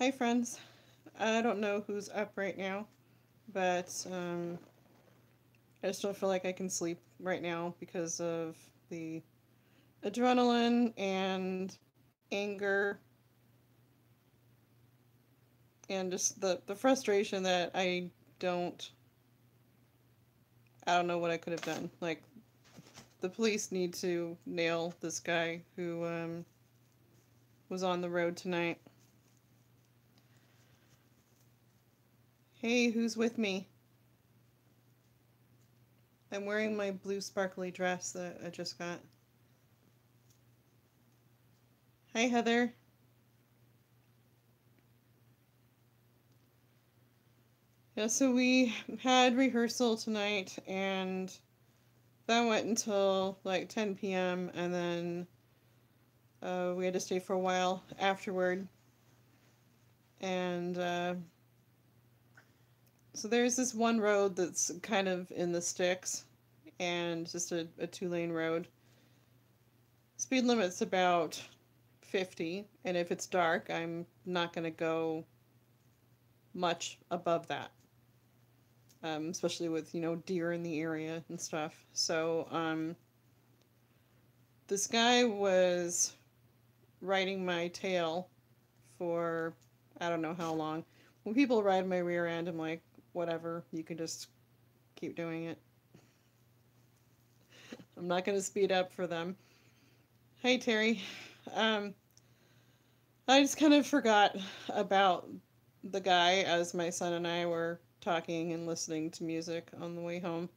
Hi, friends. I don't know who's up right now, but I just don't feel like I can sleep right now because of the adrenaline and anger and just the frustration that don't I don't know what I could have done. Like the police need to nail this guy who was on the road tonight. Hey, who's with me? I'm wearing my blue sparkly dress that I just got. Hi, Heather. Yeah, so we had rehearsal tonight, and that went until like 10 p.m., and then we had to stay for a while afterward. And so there's this one road that's kind of in the sticks, and just a two-lane road. Speed limit's about 50, and if it's dark, I'm not going to go much above that. Especially with deer in the area and stuff. So this guy was riding my tail for I don't know how long. When people ride my rear end, I'm like, whatever, you can just keep doing it. I'm not going to speed up for them. Hey, Terry. Um, I just kind of forgot about the guy as my son and I were talking and listening to music on the way home.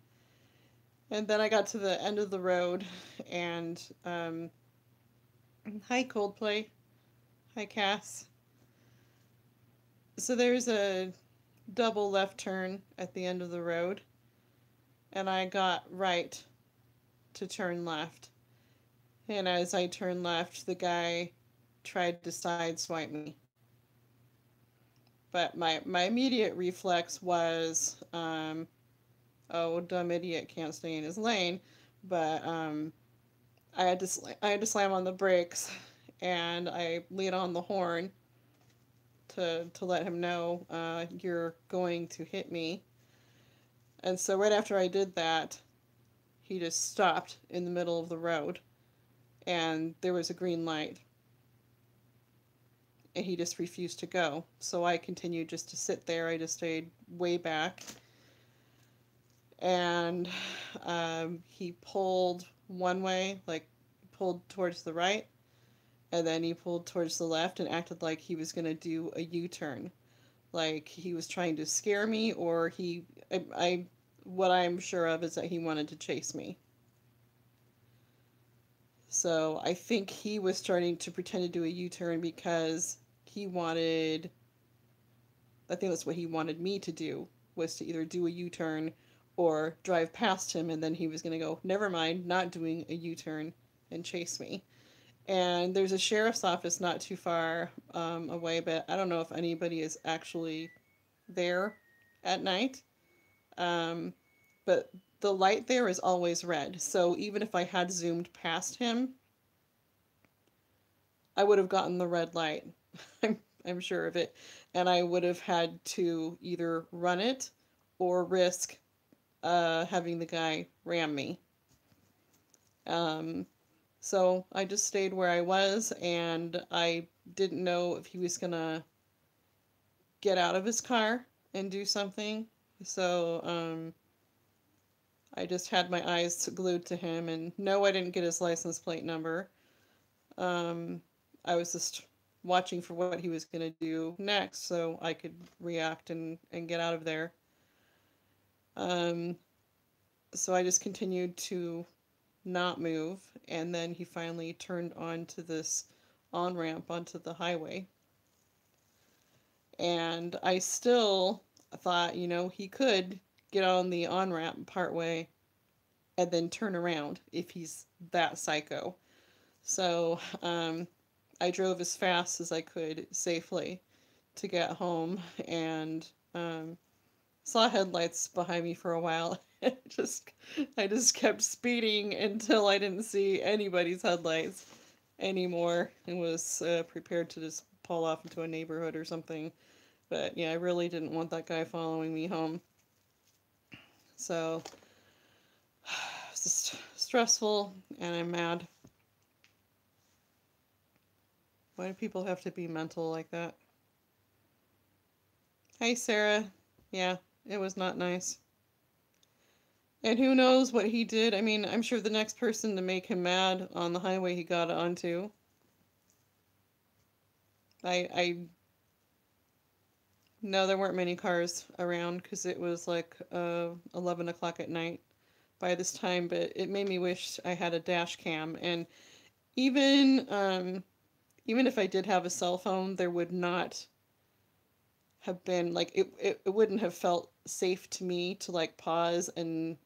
And then I got to the end of the road, and hi, Coldplay. Hi, Cass. So there's a double left turn at the end of the road, and I got right to turn left. And as I turned left, the guy tried to sideswipe me. But my immediate reflex was, oh, dumb idiot can't stay in his lane. But I had to slam on the brakes, and I laid on the horn to let him know you're going to hit me. And so right after I did that, he just stopped in the middle of the road, and there was a green light, and he just refused to go. So I continued just to sit there. I just stayed way back, and he pulled one way, like pulled towards the right, and then he pulled towards the left and acted like he was going to do a U-turn, like he was trying to scare me, or I what I'm sure of is that he wanted to chase me. So I think he was starting to pretend to do a U-turn because he wanted, I think that's what he wanted me to do, was to either do a U-turn or drive past him, and then he was going to go, never mind, not doing a U-turn, and chase me. And there's a sheriff's office not too far away, but I don't know if anybody is actually there at night. Um, but the light there is always red, so even if I had zoomed past him, I would have gotten the red light. I'm sure of it. And I would have had to either run it or risk having the guy ram me. Um, so I just stayed where I was, and I didn't know if he was going to get out of his car and do something. So I just had my eyes glued to him, and no, I didn't get his license plate number. Um, I was just watching for what he was going to do next so I could react and get out of there. Um, so I just continued to not move, and then he finally turned onto this on ramp onto the highway. And I still thought, he could get on the on ramp partway and then turn around if he's that psycho. So I drove as fast as I could safely to get home, and saw headlights behind me for a while. just I just kept speeding until I didn't see anybody's headlights, anymore and was prepared to just pull off into a neighborhood or something. But yeah, I really didn't want that guy following me home. So it's just stressful and I'm mad. Why do people have to be mental like that? Hey, Sarah. Yeah, it was not nice. And who knows what he did? I mean, I'm sure the next person to make him mad on the highway he got onto. I no, there weren't many cars around because it was like 11 o'clock at night by this time. But it made me wish I had a dash cam. And even even if I did have a cell phone, there would not have been like it wouldn't have felt safe to me to like pause and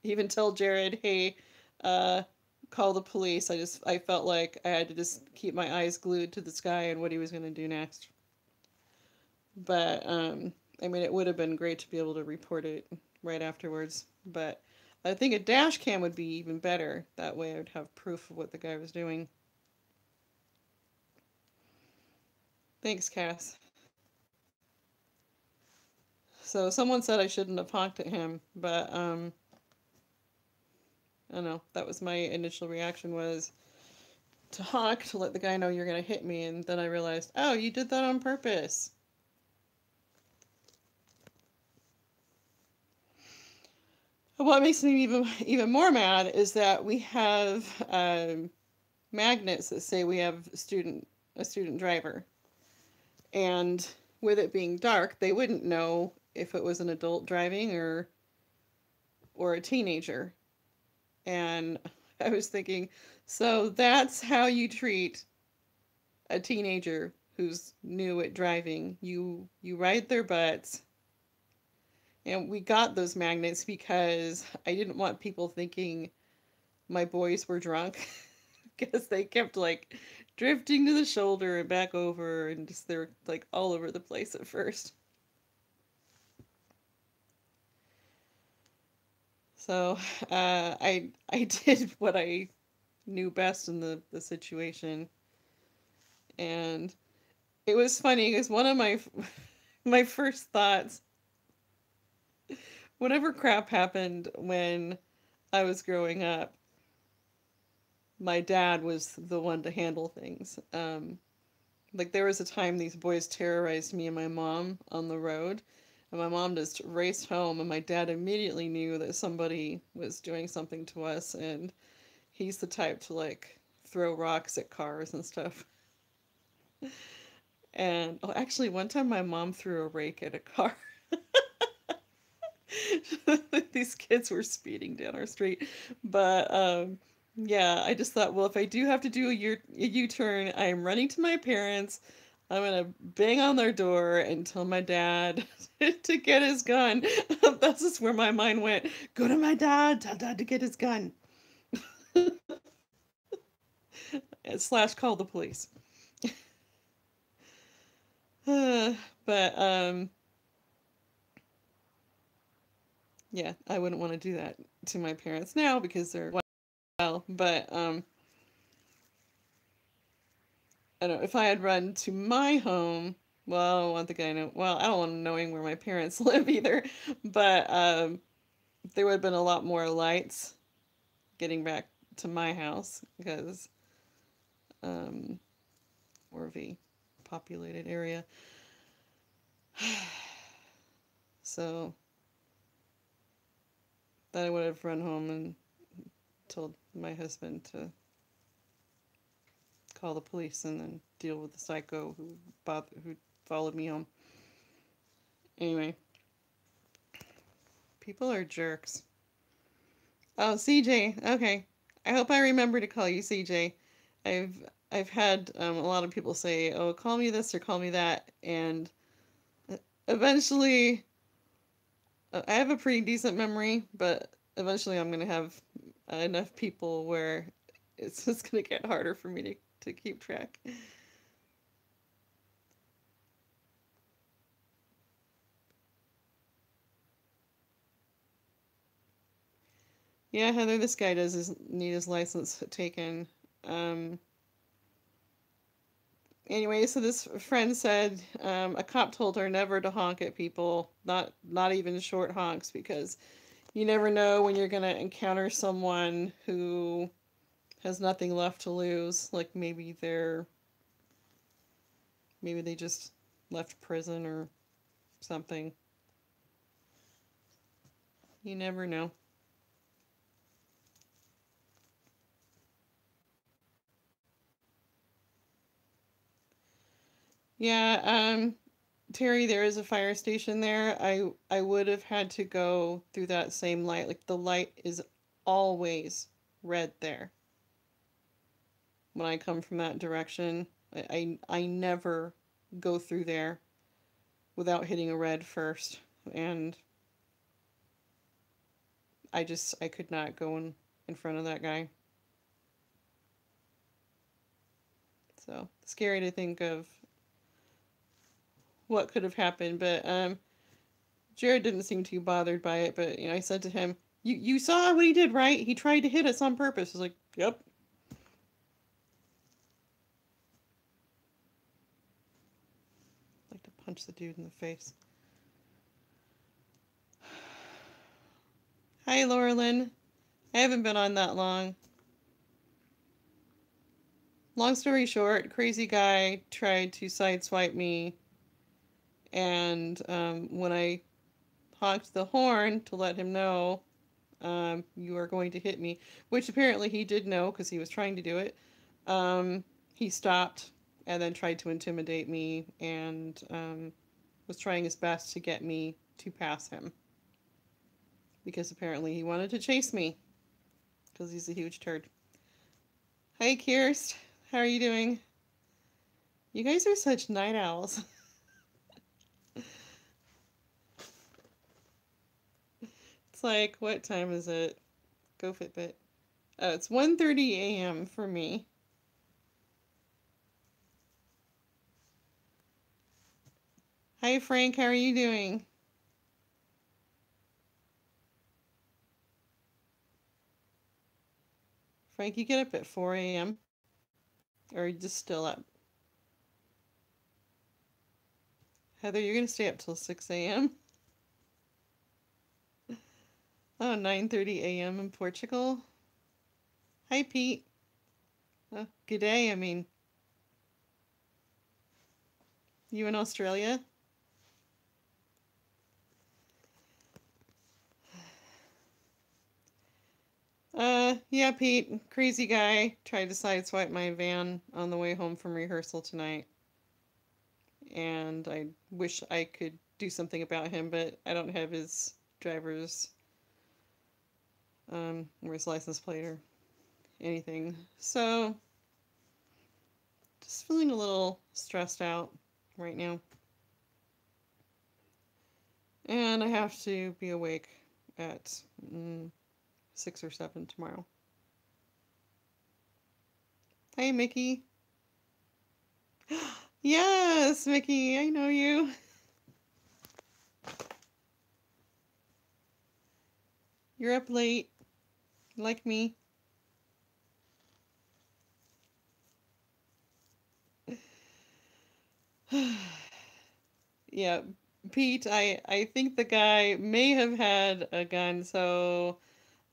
even tell Jared, hey, uh, call the police. I felt like I had to just keep my eyes glued to this guy and what he was going to do next. But I mean, it would have been great to be able to report it right afterwards. But I think a dash cam would be even better. That way, I would have proof of what the guy was doing. Thanks, Cass. So someone said I shouldn't have honked at him, but I don't know. That was my initial reaction was to honk to let the guy know you're gonna hit me, and then I realized, oh, you did that on purpose. What makes me even more mad is that we have magnets that say we have a student driver, and with it being dark, they wouldn't know if it was an adult driving or a teenager. And I was thinking, so that's how you treat a teenager who's new at driving. You ride their butts. And we got those magnets because I didn't want people thinking my boys were drunk because they kept like drifting to the shoulder and back over and just they're like all over the place at first. So I did what I knew best in the situation, and it was funny because one of my first thoughts, whatever crap happened when I was growing up, my dad was the one to handle things. Like there was a time these boys terrorized me and my mom on the road, and my mom just raced home, and my dad immediately knew that somebody was doing something to us, and he's the type to like throw rocks at cars and stuff. And oh, actually, one time my mom threw a rake at a car. These kids were speeding down our street, but yeah, I just thought, well, if I do have to do a U-turn, I'm running to my parents. I'm gonna bang on their door and tell my dad to get his gun. That's just where my mind went. Go to my dad, tell dad to get his gun. Slash call the police. But yeah, I wouldn't want to do that to my parents now because they're well. But I don't know if I had run to my home. Well, I don't want the guy know. Well, I don't want him knowing where my parents live either. But there would have been a lot more lights getting back to my house because um, more of a populated area. So then I would have run home and told my husband to call the police and then deal with the psycho who followed me home. Anyway, people are jerks. Oh, CJ. Okay. I hope I remember to call you CJ. I've I've had a lot of people say, "Oh, call me this or call me that," and eventually, I have a pretty decent memory, but eventually, I'm gonna have enough people where it's just gonna get harder for me to keep track. Yeah, Heather, this guy does need his license taken. Anyway, so this friend said a cop told her never to honk at people, not even short honks, because you never know when you're gonna encounter someone who has nothing left to lose. Like maybe they just left prison or something. You never know. Yeah, Terry, there is a fire station there. I would have had to go through that same light. Like the light is always red there when I come from that direction. I never go through there without hitting a red first. And I could not go in front of that guy. So scary to think of what could have happened. But Jared didn't seem too bothered by it. But I said to him, "You saw what he did, right? He tried to hit us on purpose." He's like, "Yep." I'd like to punch the dude in the face. Hi, Laura Lynn. I haven't been on that long. Long story short, crazy guy tried to sideswipe me, and when I honked the horn to let him know, you are going to hit me, which apparently he did know because he was trying to do it. He stopped and then tried to intimidate me and was trying his best to get me to pass him because apparently he wanted to chase me because he's a huge turd. Hi, Kirst. How are you doing? You guys are such night owls. It's like, what time is it? Go Fitbit. Oh, it's 1:30 a.m. for me. Hi, Frank. How are you doing? Frank, you get up at 4 a.m. Or are you just still up? Heather, you're going to stay up till 6 a.m.? Oh, 9:30 a.m. in Portugal. Hi, Pete. Good day, I mean. You in Australia? Yeah, Pete. Crazy guy tried to sideswipe my van on the way home from rehearsal tonight. And I wish I could do something about him, but I don't have his driver's, or his license plate or anything. So, just feeling a little stressed out right now. And I have to be awake at 6 or 7 tomorrow. Hey, Mickey. Yes, Mickey, I know you. You're up late, like me. Yeah, Pete, I think the guy may have had a gun, so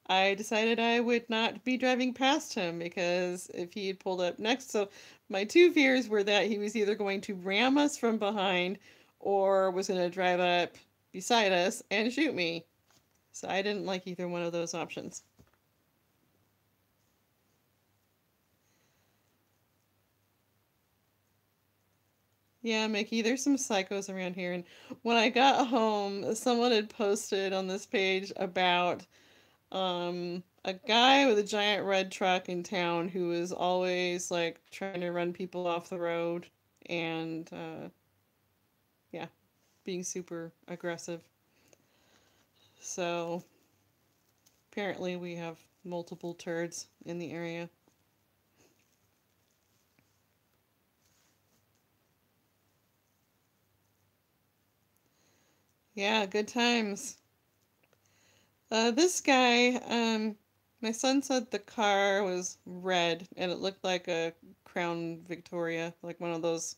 I decided I would not be driving past him because if he had pulled up next, so my two fears were that he was either going to ram us from behind or was going to drive up beside us and shoot me. So I didn't like either one of those options. Yeah, Mickey, there's some psychos around here. And when I got home, someone had posted on this page about a guy with a giant red truck in town who is always like trying to run people off the road and yeah, being super aggressive. So apparently we have multiple turds in the area. Yeah, good times. This guy, My son said the car was red and it looked like a Crown Victoria, like one of those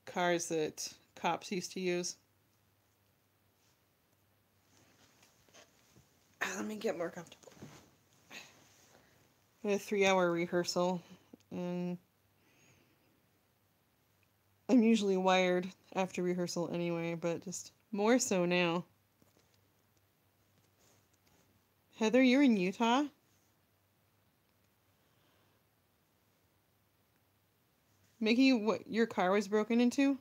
cars that cops used to use. Let me get more comfortable. I had a 3 hour rehearsal, and I'm usually wired after rehearsal anyway, but just more so now. Heather, you're in Utah? Mickey, what, your car was broken into?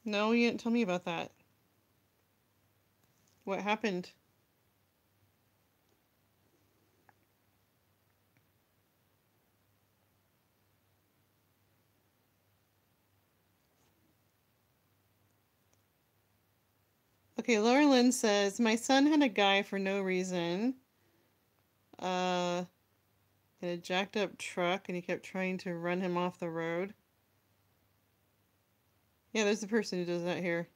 No, you didn't tell me about that. What happened? Okay, Laura Lynn says, my son had a guy for no reason. In a jacked up truck, and he kept trying to run him off the road. Yeah, there's a person who does that here.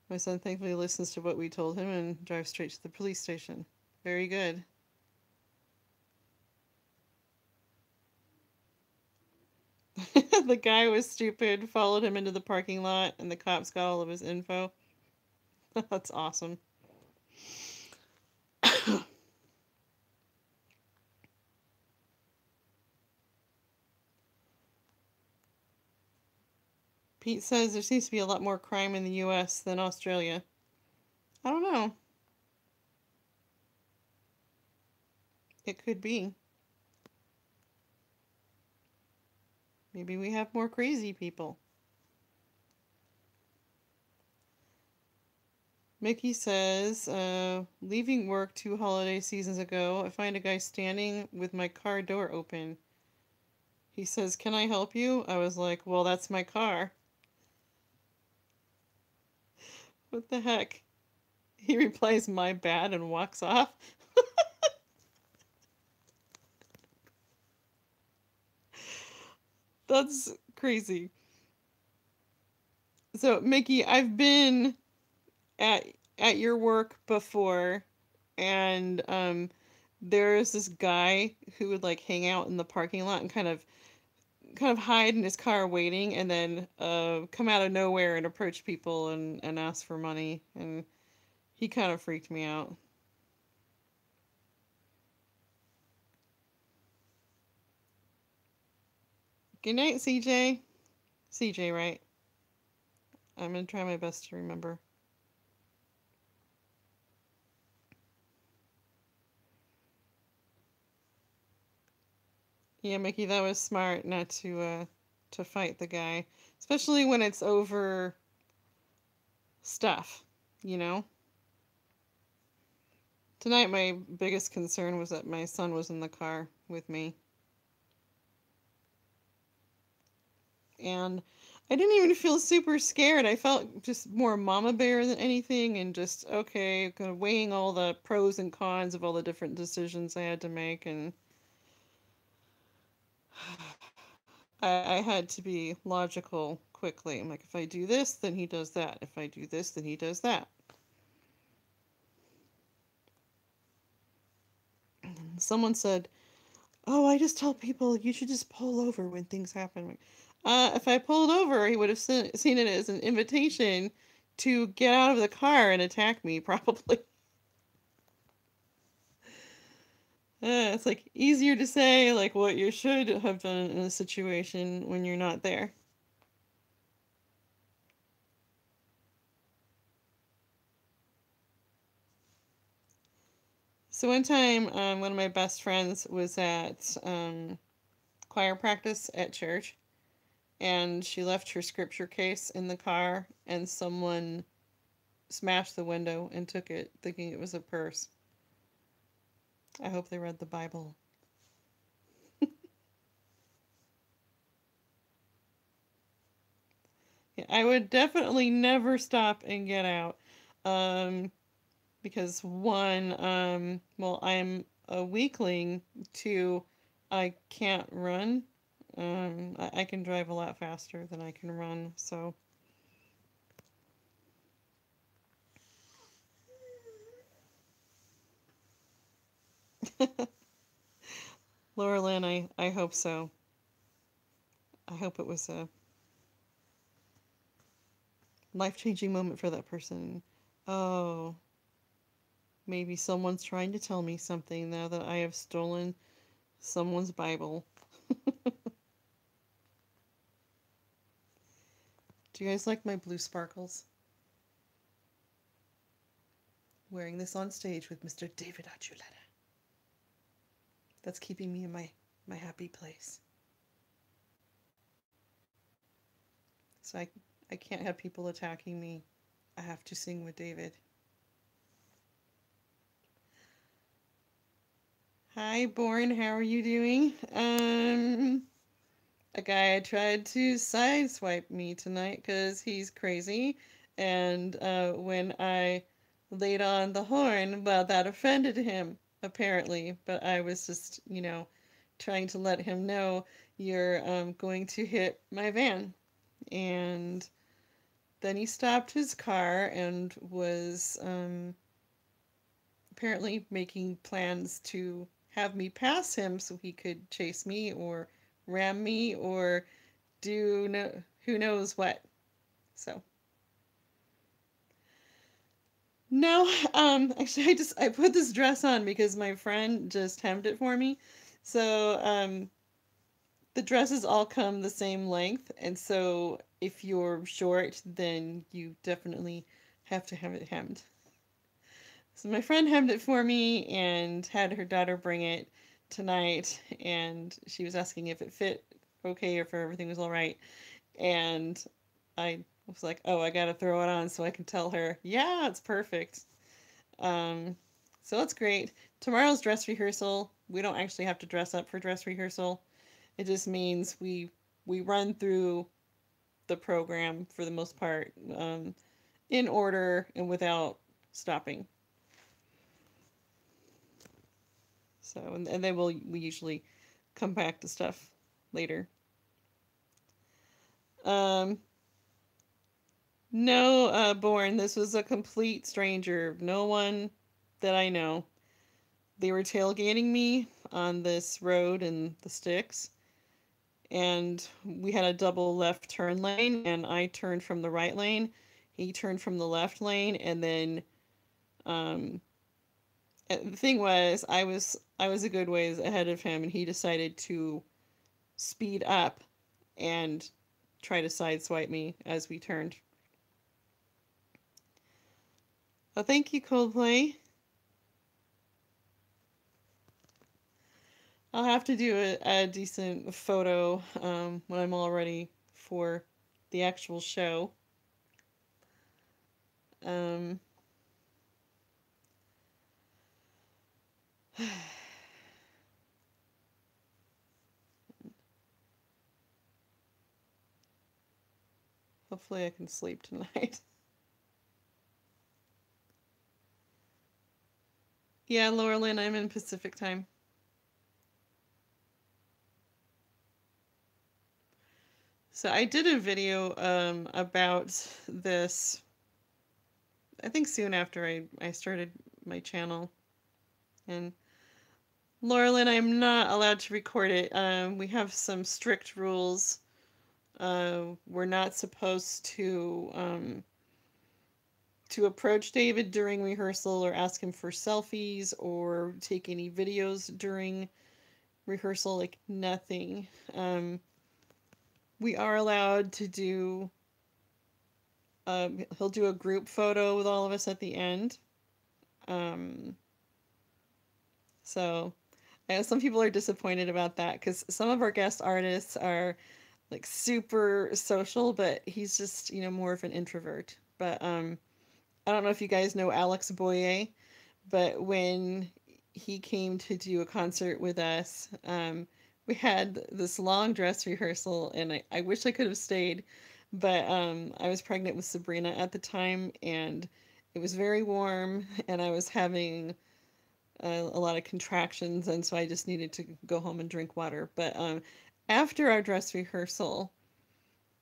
My son thankfully listens to what we told him and drives straight to the police station. Very good. The guy was stupid, followed him into the parking lot, and the cops got all of his info. That's awesome. Pete says there seems to be a lot more crime in the US than Australia. I don't know. It could be. Maybe we have more crazy people. Mickey says, leaving work 2 holiday seasons ago, I find a guy standing with my car door open. He says, can I help you? I was like, well, that's my car. What the heck? He replies, my bad, and walks off. That's crazy. So, Mickey, I've been at at your work before, and there's this guy who would like hang out in the parking lot and kind of hide in his car waiting, and then come out of nowhere and approach people and ask for money, and he kind of freaked me out. Good night, CJ. CJ, right? I'm gonna try my best to remember. Yeah, Mickey, that was smart not to fight the guy, especially when it's over stuff, you know? Tonight my biggest concern was that my son was in the car with me. And I didn't even feel super scared. I felt just more mama bear than anything, and just okay, kind of weighing all the pros and cons of all the different decisions I had to make, and I had to be logical quickly. I'm like, if I do this, then he does that. If I do this, then he does that. And someone said, "Oh, I just tell people you should just pull over when things happen." If I pulled over, he would have seen it as an invitation to get out of the car and attack me, probably. It's like easier to say like what you should have done in a situation when you're not there. So one time, one of my best friends was at choir practice at church, and she left her scripture case in the car, and someone smashed the window and took it, thinking it was a purse. I hope they read the Bible. Yeah, I would definitely never stop and get out. Um, because one, well, I'm a weakling. Two, I can't run. I can drive a lot faster than I can run, so Laura Lynn, I hope so. I hope it was a life-changing moment for that person. Oh, maybe someone's trying to tell me something now that I have stolen someone's Bible. Do you guys like my blue sparkles? Wearing this on stage with Mr. David Archuleta. That's keeping me in my happy place. So I can't have people attacking me. I have to sing with David. Hi, Born. How are you doing? A guy tried to sideswipe me tonight because he's crazy. And when I laid on the horn, well, that offended him, apparently. But I was just, trying to let him know you're going to hit my van. And then he stopped his car and was apparently making plans to have me pass him so he could chase me or ram me or do who knows what. So no, actually I put this dress on because my friend just hemmed it for me. So the dresses all come the same length, and so if you're short, then you definitely have to have it hemmed. So my friend hemmed it for me and had her daughter bring it tonight, and she was asking if it fit okay or if everything was all right. And I was like, oh, I gotta throw it on so I can tell her, yeah, it's perfect. Um, so that's great. Tomorrow's dress rehearsal. We don't actually have to dress up for dress rehearsal. It just means we run through the program for the most part in order and without stopping. So and then we usually come back to stuff later. Um, no, Born. This was a complete stranger. No one that I know. They were tailgating me on this road in the sticks, and we had a double left turn lane, and I turned from the right lane. He turned from the left lane, and then um, the thing was, I was a good ways ahead of him, and he decided to speed up and try to sideswipe me as we turned. Oh, thank you, Coldplay. I'll have to do a decent photo when I'm all ready for the actual show. Um, hopefully I can sleep tonight. Yeah, Laura Lynn, I'm in Pacific time. So I did a video about this, I think soon after I started my channel. And Laura Lynn, I'm not allowed to record it. We have some strict rules. We're not supposed to approach David during rehearsal or ask him for selfies or take any videos during rehearsal, like nothing. We are allowed to do, he'll do a group photo with all of us at the end. Um, so I know some people are disappointed about that because some of our guest artists are like super social, but he's just, more of an introvert. But I don't know if you guys know Alex Boyer, but when he came to do a concert with us, we had this long dress rehearsal, and I wish I could have stayed, but I was pregnant with Sabrina at the time, and it was very warm, and I was having a lot of contractions, and so I just needed to go home and drink water. But after our dress rehearsal,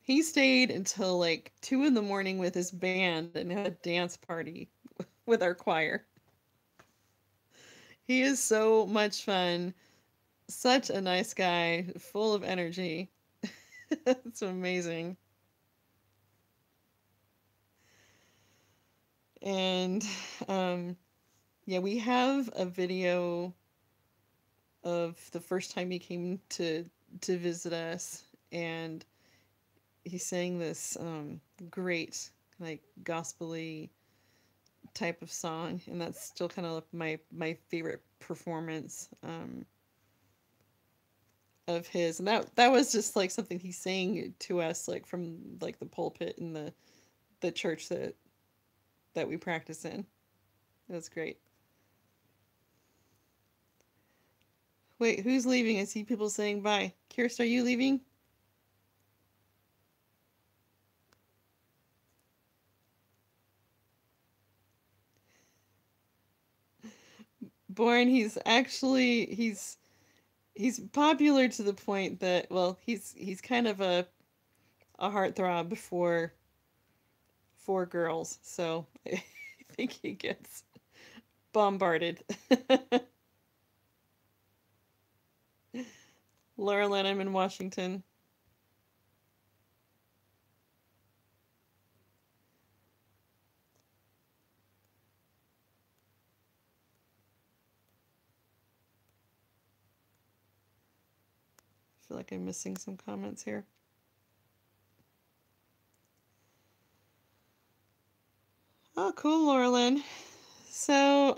he stayed until like 2 in the morning with his band and had a dance party with our choir. He is so much fun. Such a nice guy, full of energy. It's amazing. And um, yeah, we have a video of the first time he came to visit us, and he sang this great like gospely type of song, and that's still kind of my favorite performance of his. And that was just like something he sang to us like from like the pulpit in the church that we practice in. It was great. Wait, who's leaving? I see people saying bye. Kirst, are you leaving? Born, he's popular to the point that, well, he's kind of a heartthrob for girls, so I think he gets bombarded. Laura Lynn, I'm in Washington. I feel like I'm missing some comments here. Oh, cool, Laura Lynn. So,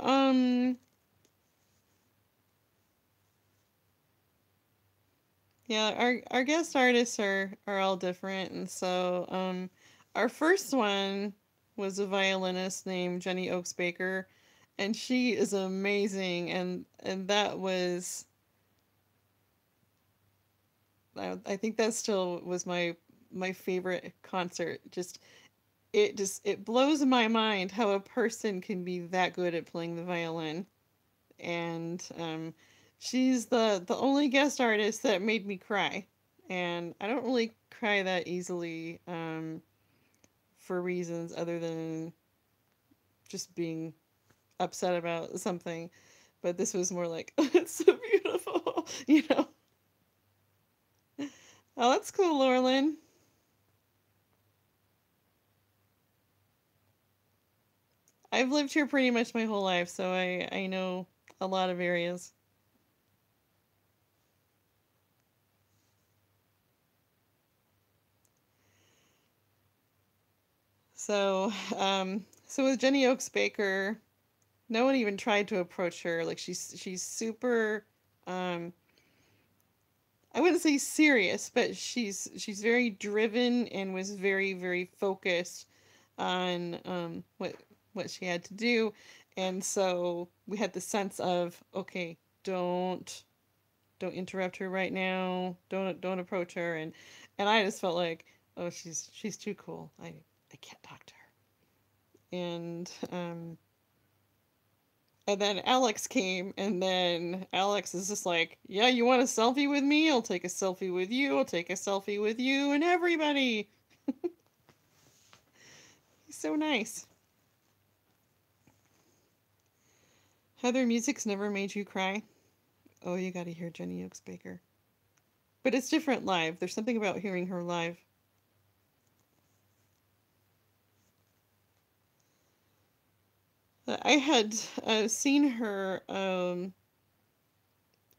yeah, our guest artists are all different, and so our first one was a violinist named Jenny Oaks Baker, and she is amazing, and that was I think that still was my favorite concert. Just it blows my mind how a person can be that good at playing the violin, and she's the only guest artist that made me cry, and I don't really cry that easily for reasons other than just being upset about something, but this was more like it's so beautiful, you know. Oh, that's cool, Laurelyn. I've lived here pretty much my whole life, so I know a lot of areas. So with Jenny Oaks Baker, no one even tried to approach her. Like she's super, um, I wouldn't say serious, but she's very driven and was very focused on what she had to do, and so we had the sense of, okay, don't interrupt her right now. Don't approach her, and I just felt like, oh, she's too cool. I can't talk to her. And then Alex came, and then Alex is just like, yeah, you want a selfie with me? I'll take a selfie with you. I'll take a selfie with you and everybody. He's so nice. Heather, music's never made you cry. Oh, you got to hear Jenny Oaks Baker. But it's different live. There's something about hearing her live. I had seen her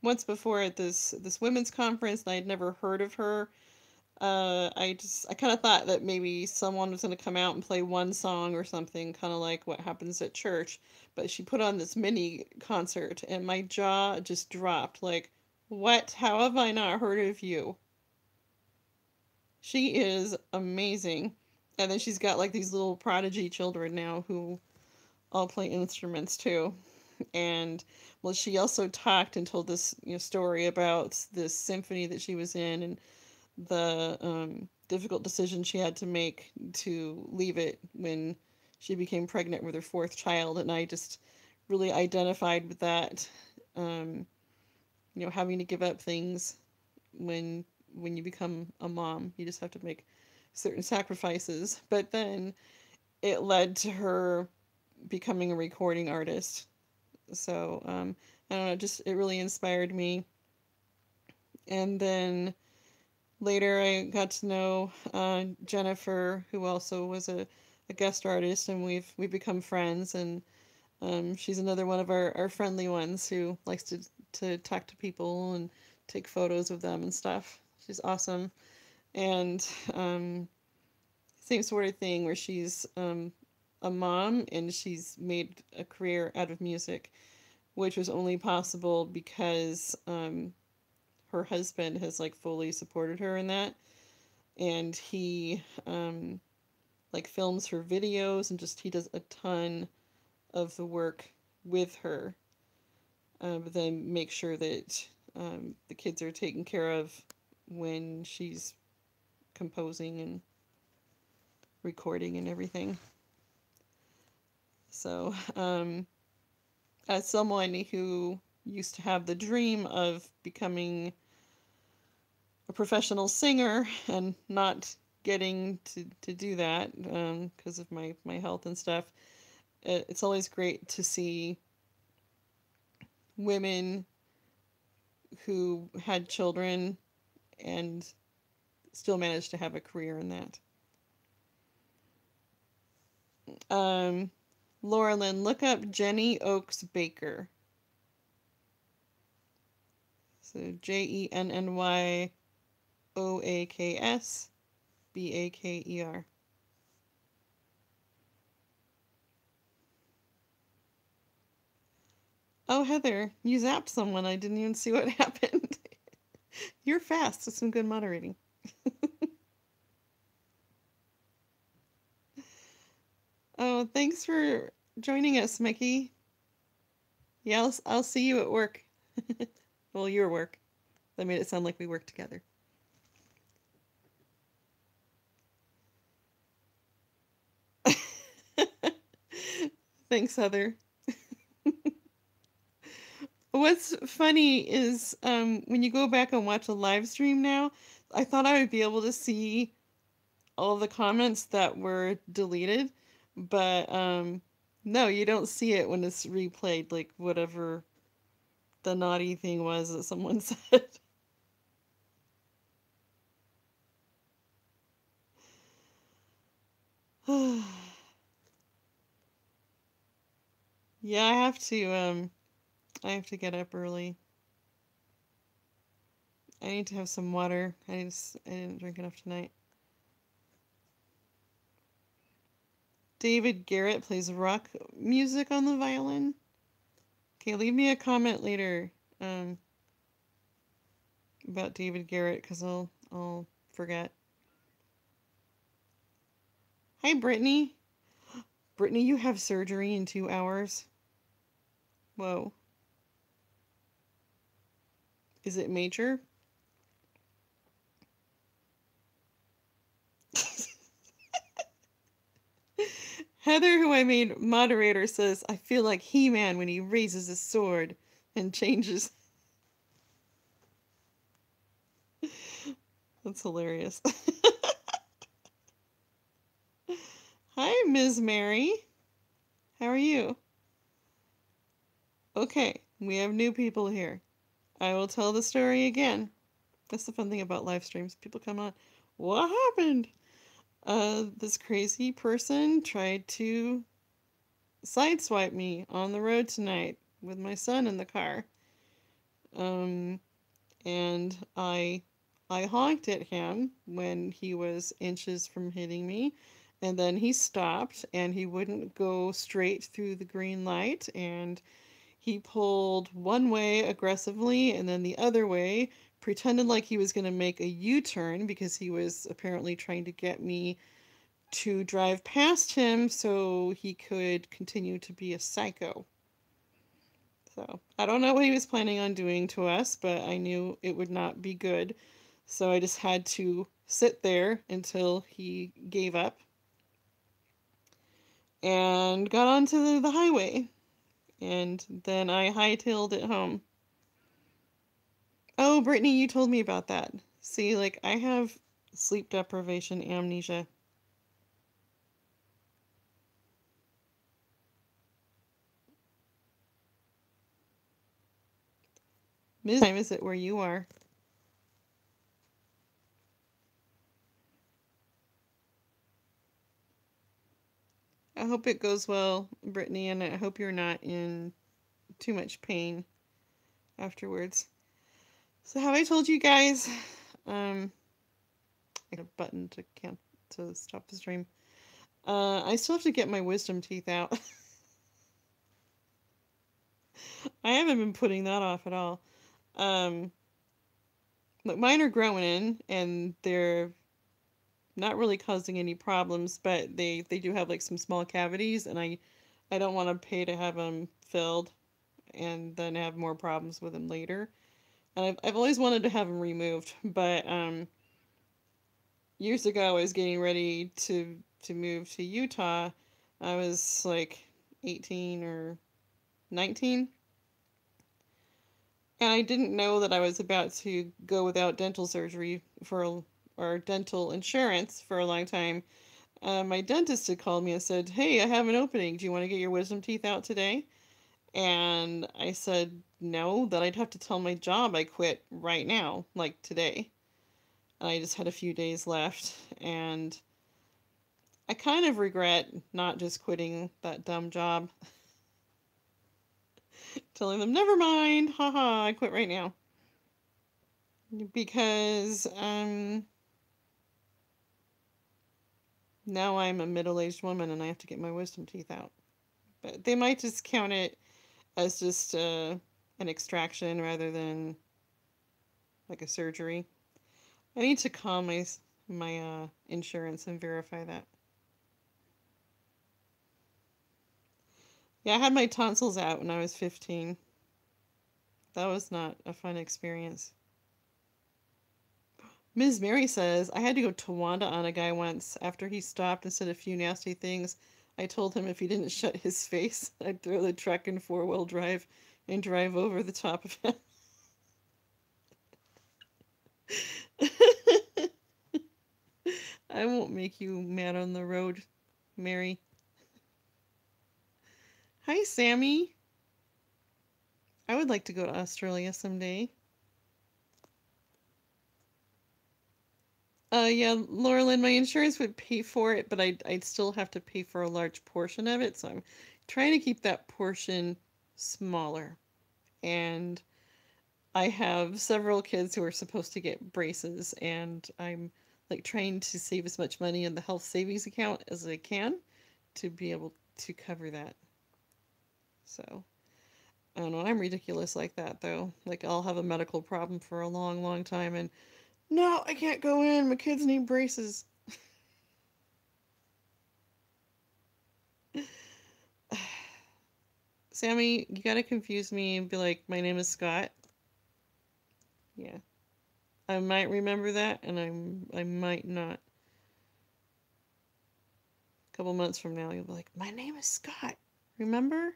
once before at this women's conference, and I had never heard of her. I kind of thought that maybe someone was going to come out and play one song or something, kind of like what happens at church. But she put on this mini concert, and my jaw just dropped. Like, what? How have I not heard of you? She is amazing. And then she's got like these little prodigy children now who all play instruments too. And well, she also talked and told this story about this symphony that she was in, and the difficult decision she had to make to leave it when she became pregnant with her fourth child. And I just really identified with that. Um, having to give up things when you become a mom, you just have to make certain sacrifices. But then it led to her becoming a recording artist. So I don't know, just it really inspired me. And then later I got to know Jennifer, who also was a guest artist, and we've become friends. And she's another one of our friendly ones who likes to talk to people and take photos of them and stuff. She's awesome. And same sort of thing where she's a mom and she's made a career out of music, which was only possible because her husband has like fully supported her in that, and he like films her videos and just he does a ton of the work with her, but then make sure that the kids are taken care of when she's composing and recording and everything. So, as someone who used to have the dream of becoming a professional singer and not getting to do that because of my health and stuff, it's always great to see women who had children and still managed to have a career in that. Laura Lynn, look up Jenny Oaks Baker. So JennyOaksBaker. Oh, Heather, you zapped someone. I didn't even see what happened. You're fast. That's some good moderating. Oh, thanks for joining us, Mickey. Yeah, I'll see you at work. Well, your work. That made it sound like we work together. Thanks, Heather. What's funny is when you go back and watch a live stream now, I thought I would be able to see all the comments that were deleted, but no, you don't see it when it's replayed, like whatever the naughty thing was that someone said. Yeah, I have to get up early. I need to have some water. I didn't drink enough tonight. David Garrett plays rock music on the violin. Okay, leave me a comment later about David Garrett because I'll forget. Hi, Brittany. Brittany, you have surgery in 2 hours. Whoa. Is it major? Heather, who I made moderator, says, I feel like He-Man when he raises his sword and changes. That's hilarious. Hi, Ms. Mary. How are you? Okay, we have new people here. I will tell the story again. That's the fun thing about live streams. People come on. What happened? This crazy person tried to sideswipe me on the road tonight with my son in the car. And I honked at him when he was inches from hitting me, and then he stopped and he wouldn't go straight through the green light, and he pulled one way aggressively and then the other way, pretended like he was going to make a U-turn because he was apparently trying to get me to drive past him so he could continue to be a psycho. So, I don't know what he was planning on doing to us, but I knew it would not be good. So I just had to sit there until he gave up and got onto the highway. And then I hightailed it home. Oh, Brittany, you told me about that. See, like, I have sleep deprivation amnesia. Ms. Time is it where you are? I hope it goes well, Brittany, and I hope you're not in too much pain afterwards. So have I told you guys? I got a button to stop the stream. I still have to get my wisdom teeth out. I haven't been putting that off at all. Um, Look, mine are growing in, and they're not really causing any problems, but they do have like some small cavities, and I don't want to pay to have them filled and then have more problems with them later. And I've always wanted to have them removed, but years ago I was getting ready to move to Utah. I was like 18 or 19, and I didn't know that I was about to go without dental surgery or dental insurance for a long time. My dentist had called me and said, "Hey, I have an opening. Do you want to get your wisdom teeth out today?" And I said no, that I'd have to tell my job I quit right now, like today. I just had a few days left, and I kind of regret not just quitting that dumb job, telling them, "Never mind, haha, I quit right now." Because now I'm a middle-aged woman and I have to get my wisdom teeth out. But they might just count it as just an extraction rather than like a surgery. I need to call my insurance and verify that. Yeah, I had my tonsils out when I was 15. That was not a fun experience. Ms. Mary says, I had to go Tawanda on a guy once. After he stopped and said a few nasty things, I told him if he didn't shut his face, I'd throw the truck in four-wheel drive and drive over the top of him. I won't make you mad on the road, Mary. Hi, Sammy. I would like to go to Australia someday. Yeah, Laurelyn, my insurance would pay for it, but I'd still have to pay for a large portion of it, so I'm trying to keep that portion smaller. And I have several kids who are supposed to get braces, and I'm like trying to save as much money in the health savings account as I can to be able to cover that. So, I don't know, I'm ridiculous like that though. Like I'll have a medical problem for a long, long time and no, I can't go in. My kids need braces. Sammy, you gotta confuse me and be like, my name is Scott. Yeah. I might remember that and I might not. A couple months from now you'll be like, my name is Scott. Remember?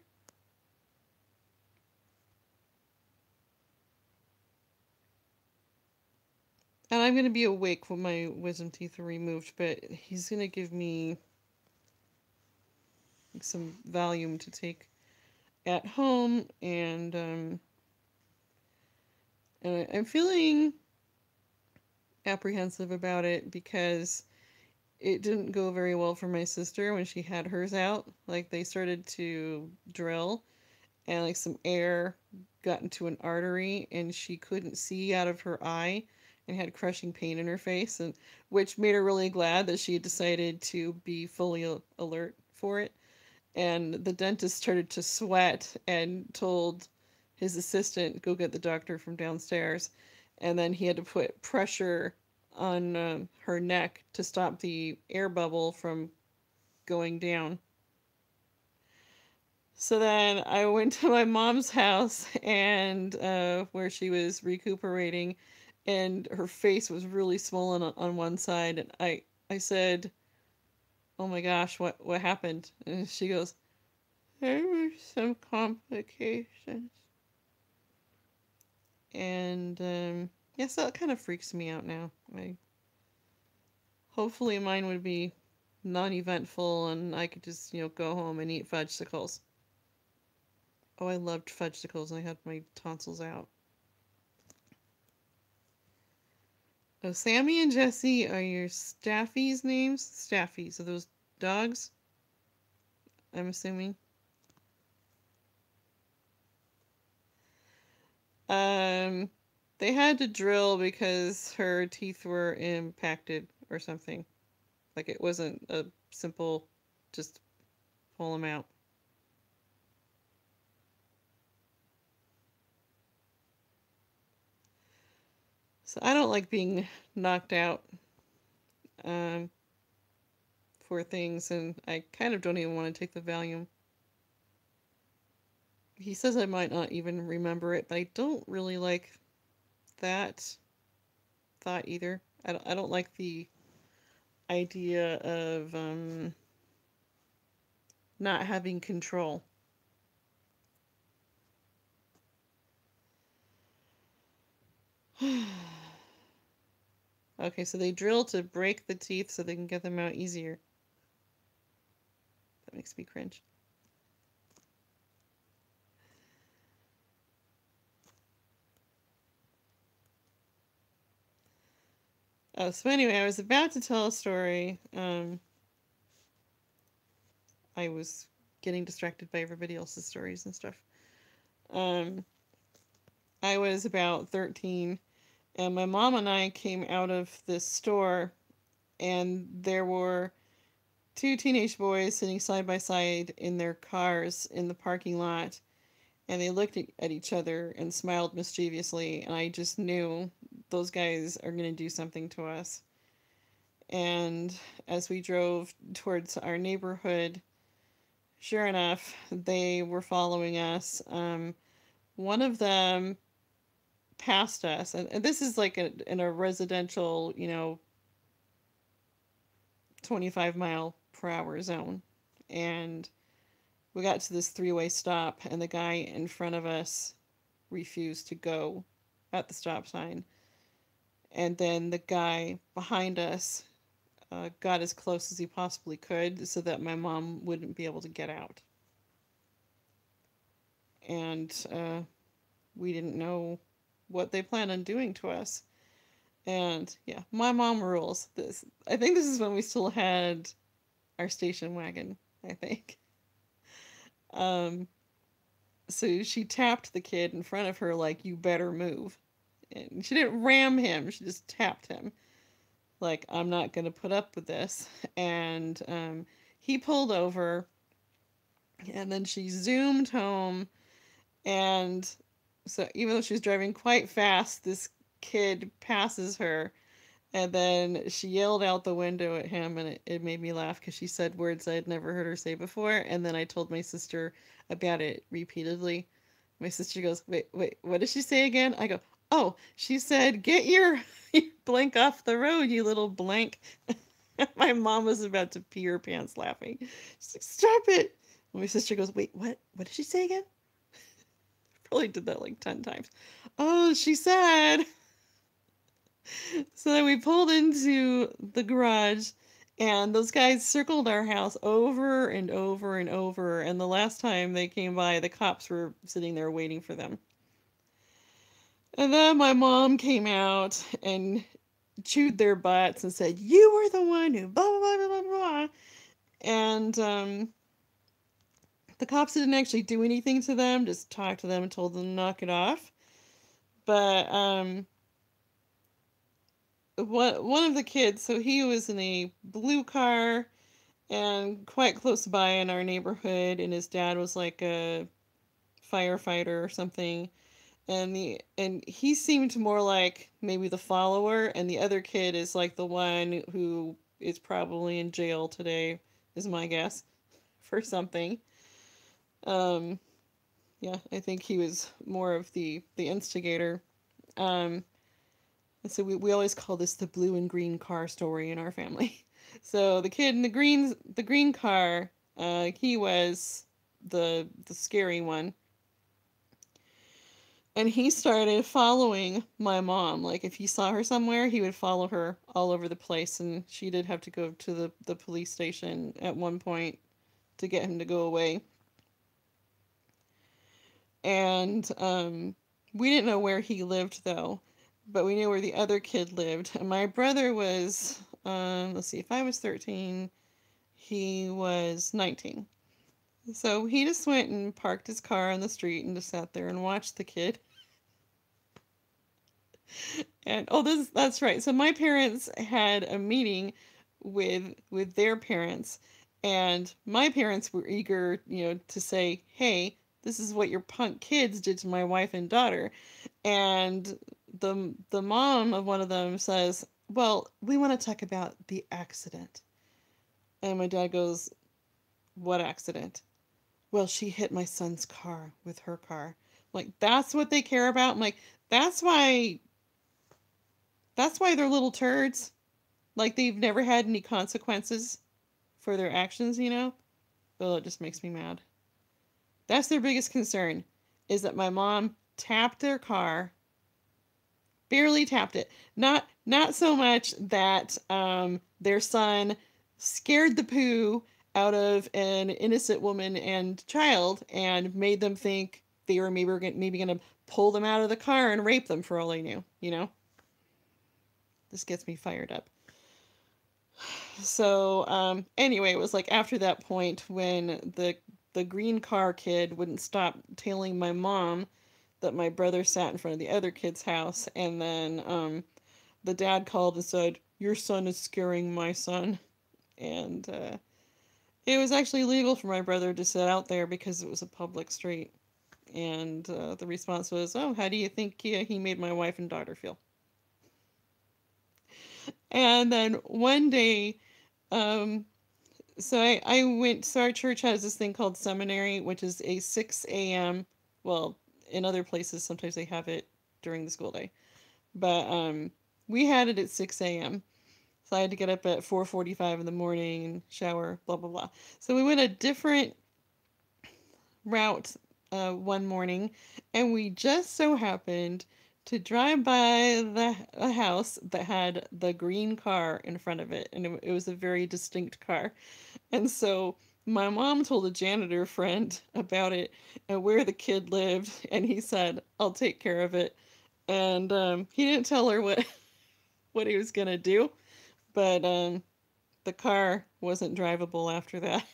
And I'm gonna be awake when my wisdom teeth are removed, but he's gonna give me some Valium to take at home, and I'm feeling apprehensive about it because it didn't go very well for my sister when she had hers out. Like they started to drill and like some air got into an artery and she couldn't see out of her eye and had crushing pain in her face, and which made her really glad that she had decided to be fully alert for it. And the dentist started to sweat and told his assistant, go get the doctor from downstairs. And then he had to put pressure on her neck to stop the air bubble from going down. So then I went to my mom's house and where she was recuperating, and her face was really swollen on one side. And I said, "Oh my gosh, what happened?" And she goes, "There were some complications." And yeah, so it kind of freaks me out now. Hopefully mine would be non-eventful and I could just, go home and eat fudgesicles. Oh, I loved fudgesicles and I had my tonsils out. Oh, Sammy and Jesse are your staffies' names? Staffies. Are those dogs? I'm assuming. Um, they had to drill because her teeth were impacted or something. Like it wasn't a simple just pull them out. So I don't like being knocked out um, for things, and I kind of don't even want to take the Valium. He says I might not even remember it, but I don't really like that thought either. I don't like the idea of not having control. Okay, so they drill to break the teeth so they can get them out easier. That makes me cringe. Oh, so anyway, I was about to tell a story. I was getting distracted by everybody else's stories and stuff. Um, I was about 13, and my mom and I came out of this store, and there were two teenage boys sitting side by side in their cars in the parking lot, and they looked at each other and smiled mischievously, and I just knew those guys are going to do something to us. And as we drove towards our neighborhood, sure enough, they were following us. One of them passed us, and this is like in a residential, 25-mile-per-hour zone. And we got to this three-way stop, and the guy in front of us refused to go at the stop sign. And then the guy behind us got as close as he possibly could so that my mom wouldn't be able to get out. And we didn't know what they planned on doing to us. And yeah, my mom rules. I think this is when we still had our station wagon, I think. Um, so she tapped the kid in front of her like, "You better move." And she didn't ram him, she just tapped him. Like, "I'm not going to put up with this." And he pulled over, and then she zoomed home. And so even though she was driving quite fast, this kid passes her. And then she yelled out the window at him, and it made me laugh because she said words I had never heard her say before. And then I told my sister about it repeatedly. My sister goes, "Wait, wait, what did she say again?" I go, "Oh, she said, get your blank off the road, you little blank." My mom was about to pee her pants laughing. She's like, "Stop it." And my sister goes, "Wait, what? What did she say again?" Probably did that like 10 times. "Oh, she said." So then we pulled into the garage, and those guys circled our house over and over and over. And the last time they came by, the cops were sitting there waiting for them. And then my mom came out and chewed their butts and said, "You were the one who blah, blah, blah, blah, blah." And the cops didn't actually do anything to them, just talked to them and told them to knock it off. But one of the kids, so he was in a blue car and quite close by in our neighborhood, and his dad was like a firefighter or something. And he seemed more like maybe the follower, and the other kid is like the one who is probably in jail today, is my guess, for something. Um, yeah, I think he was more of the instigator. Um, and so we always call this the blue and green car story in our family. So the kid in the green car, he was the scary one. And he started following my mom. Like, if he saw her somewhere, he would follow her all over the place. And she did have to go to the police station at one point to get him to go away. And we didn't know where he lived, though. but we knew where the other kid lived. And my brother was, let's see, if I was 13, he was 19. So he just went and parked his car on the street and just sat there and watched the kid. And oh, that's right. So my parents had a meeting with their parents, and my parents were eager, to say, "Hey, this is what your punk kids did to my wife and daughter." And the mom of one of them says, "Well, we want to talk about the accident." And my dad goes, "What accident?" "Well, she hit my son's car with her car." Like, that's what they care about. I'm like, that's why they're little turds. Like, they've never had any consequences for their actions. Oh, it just makes me mad. That's their biggest concern, is that my mom tapped their car, barely tapped it. Not so much that their son scared the poo out of an innocent woman and child and made them think they were maybe going to pull them out of the car and rape them for all they knew. This gets me fired up. So anyway, it was like after that point when the green car kid wouldn't stop tailing my mom that my brother sat in front of the other kid's house, and then the dad called and said, "Your son is scaring my son," and it was actually legal for my brother to sit out there because it was a public street. And the response was, "Oh, how do you think he made my wife and daughter feel?" And then one day, um, so I went, so our church has this thing called seminary, which is a 6 a.m. Well, in other places, sometimes they have it during the school day. But we had it at 6 a.m. So I had to get up at 4:45 in the morning and shower, blah, blah, blah. So we went a different route one morning, and we just so happened to drive by a house that had the green car in front of it, and it was a very distinct car. And so my mom told a janitor friend about it and where the kid lived, and he said, "I'll take care of it." And he didn't tell her what he was gonna do, but the car wasn't drivable after that.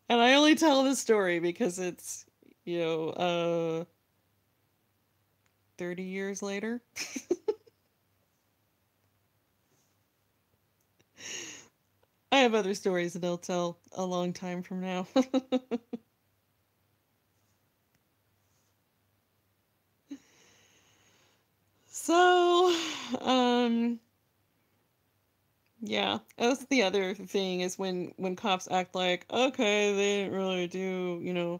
And I only tell this story because it's, you know, uh, 30 years later. I have other stories that I'll tell a long time from now. So, um, yeah, that's the other thing is when cops act like, okay, they didn't really do,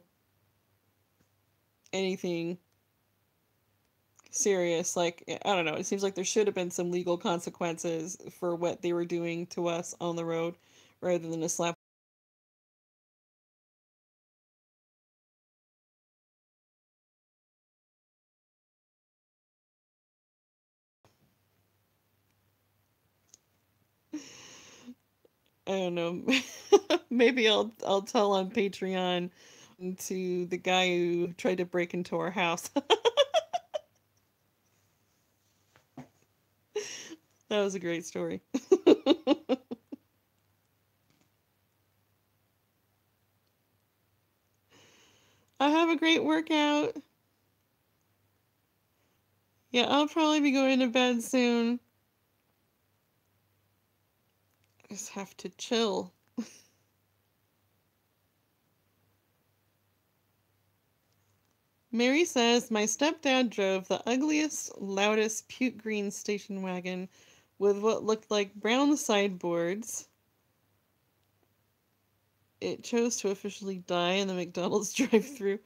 anything serious. Like, I don't know, it seems like there should have been some legal consequences for what they were doing to us on the road rather than a slap. I don't know. Maybe I'll tell on Patreon to the guy who tried to break into our house. That was a great story. I have a great workout. Yeah, I'll probably be going to bed soon. I just have to chill. Mary says, my stepdad drove the ugliest, loudest puke green station wagon with what looked like brown sideboards. It chose to officially die in the McDonald's drive-thru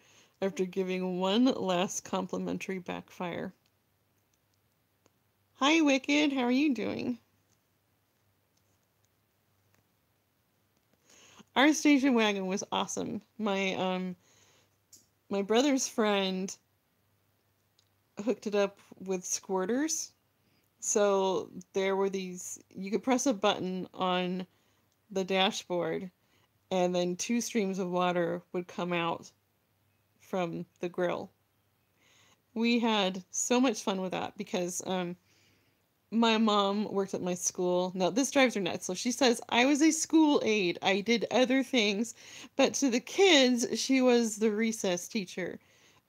after giving one last complimentary backfire. Hi, Wicked. How are you doing? Our station wagon was awesome. My brother's friend hooked it up with squirters. So there were these, you could press a button on the dashboard and then two streams of water would come out from the grill. We had so much fun with that because my mom worked at my school. Now, this drives her nuts. So she says, I was a school aide. I did other things. But to the kids, she was the recess teacher.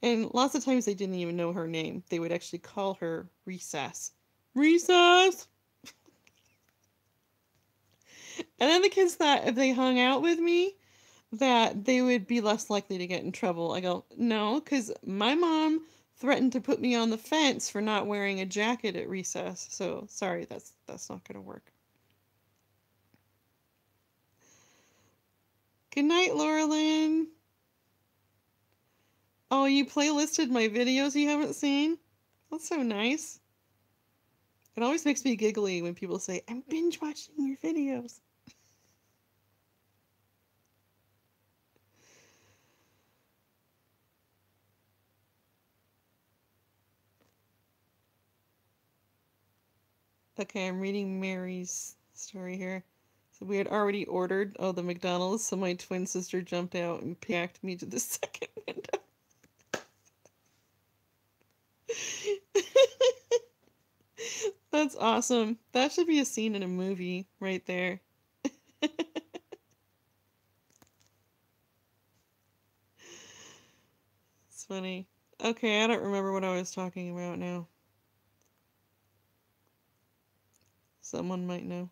And lots of times they didn't even know her name. They would actually call her Recess. Recess! And then the kids thought if they hung out with me, that they would be less likely to get in trouble. I go, no, because my mom threatened to put me on the fence for not wearing a jacket at recess. So sorry, that's not gonna work. Good night, Laura Lynn. Oh, you playlisted my videos you haven't seen? That's so nice. It always makes me giggly when people say, I'm binge watching your videos. Okay, I'm reading Mary's story here. So we had already ordered the McDonald's, so my twin sister jumped out and picked me to the second window. That's awesome. That should be a scene in a movie right there. It's funny. Okay, I don't remember what I was talking about now. Someone might know.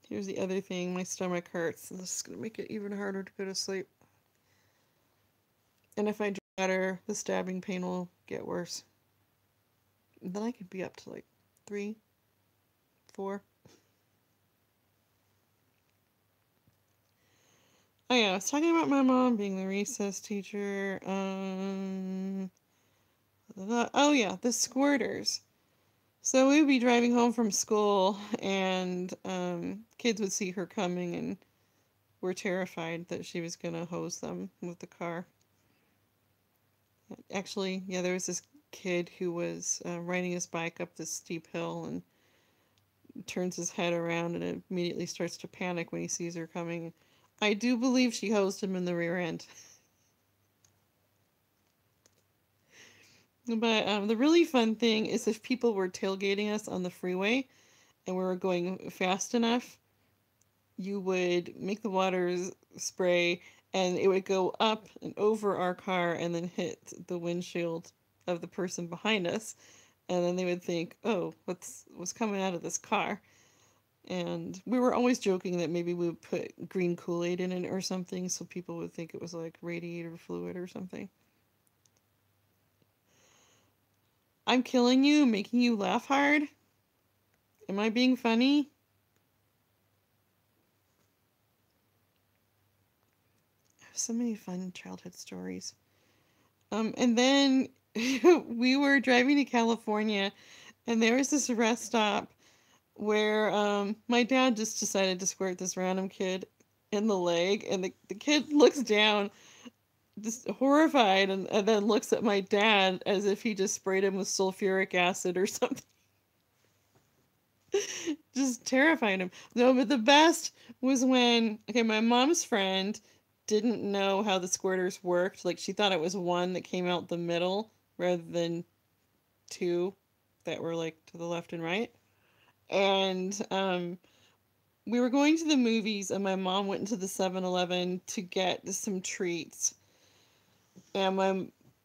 Here's the other thing. My stomach hurts. This is going to make it even harder to go to sleep. And if I drink water, the stabbing pain will get worse. And then I could be up to like 3, 4. Oh yeah, I was talking about my mom being the recess teacher. Oh yeah, the squirters. So we would be driving home from school, and kids would see her coming, and were terrified that she was gonna hose them with the car. Actually, yeah, there was this kid who was riding his bike up this steep hill and turns his head around and immediately starts to panic when he sees her coming. I do believe she hosed him in the rear end. But the really fun thing is if people were tailgating us on the freeway and we were going fast enough, you would make the water spray and it would go up and over our car and then hit the windshield of the person behind us. And then they would think, oh, what's coming out of this car? And we were always joking that maybe we would put green Kool-Aid in it or something so people would think it was like radiator fluid or something. I'm killing you, making you laugh hard? Am I being funny? I have so many fun childhood stories. And then we were driving to California, and there was this rest stop where my dad just decided to squirt this random kid in the leg, and the kid looks down, just horrified, and then looks at my dad as if he just sprayed him with sulfuric acid or something. Just terrifying him. No, but the best was when, okay, my mom's friend didn't know how the squirters worked. Like, she thought it was one that came out the middle rather than two that were like to the left and right. And we were going to the movies, and my mom went into the 7-Eleven to get some treats. And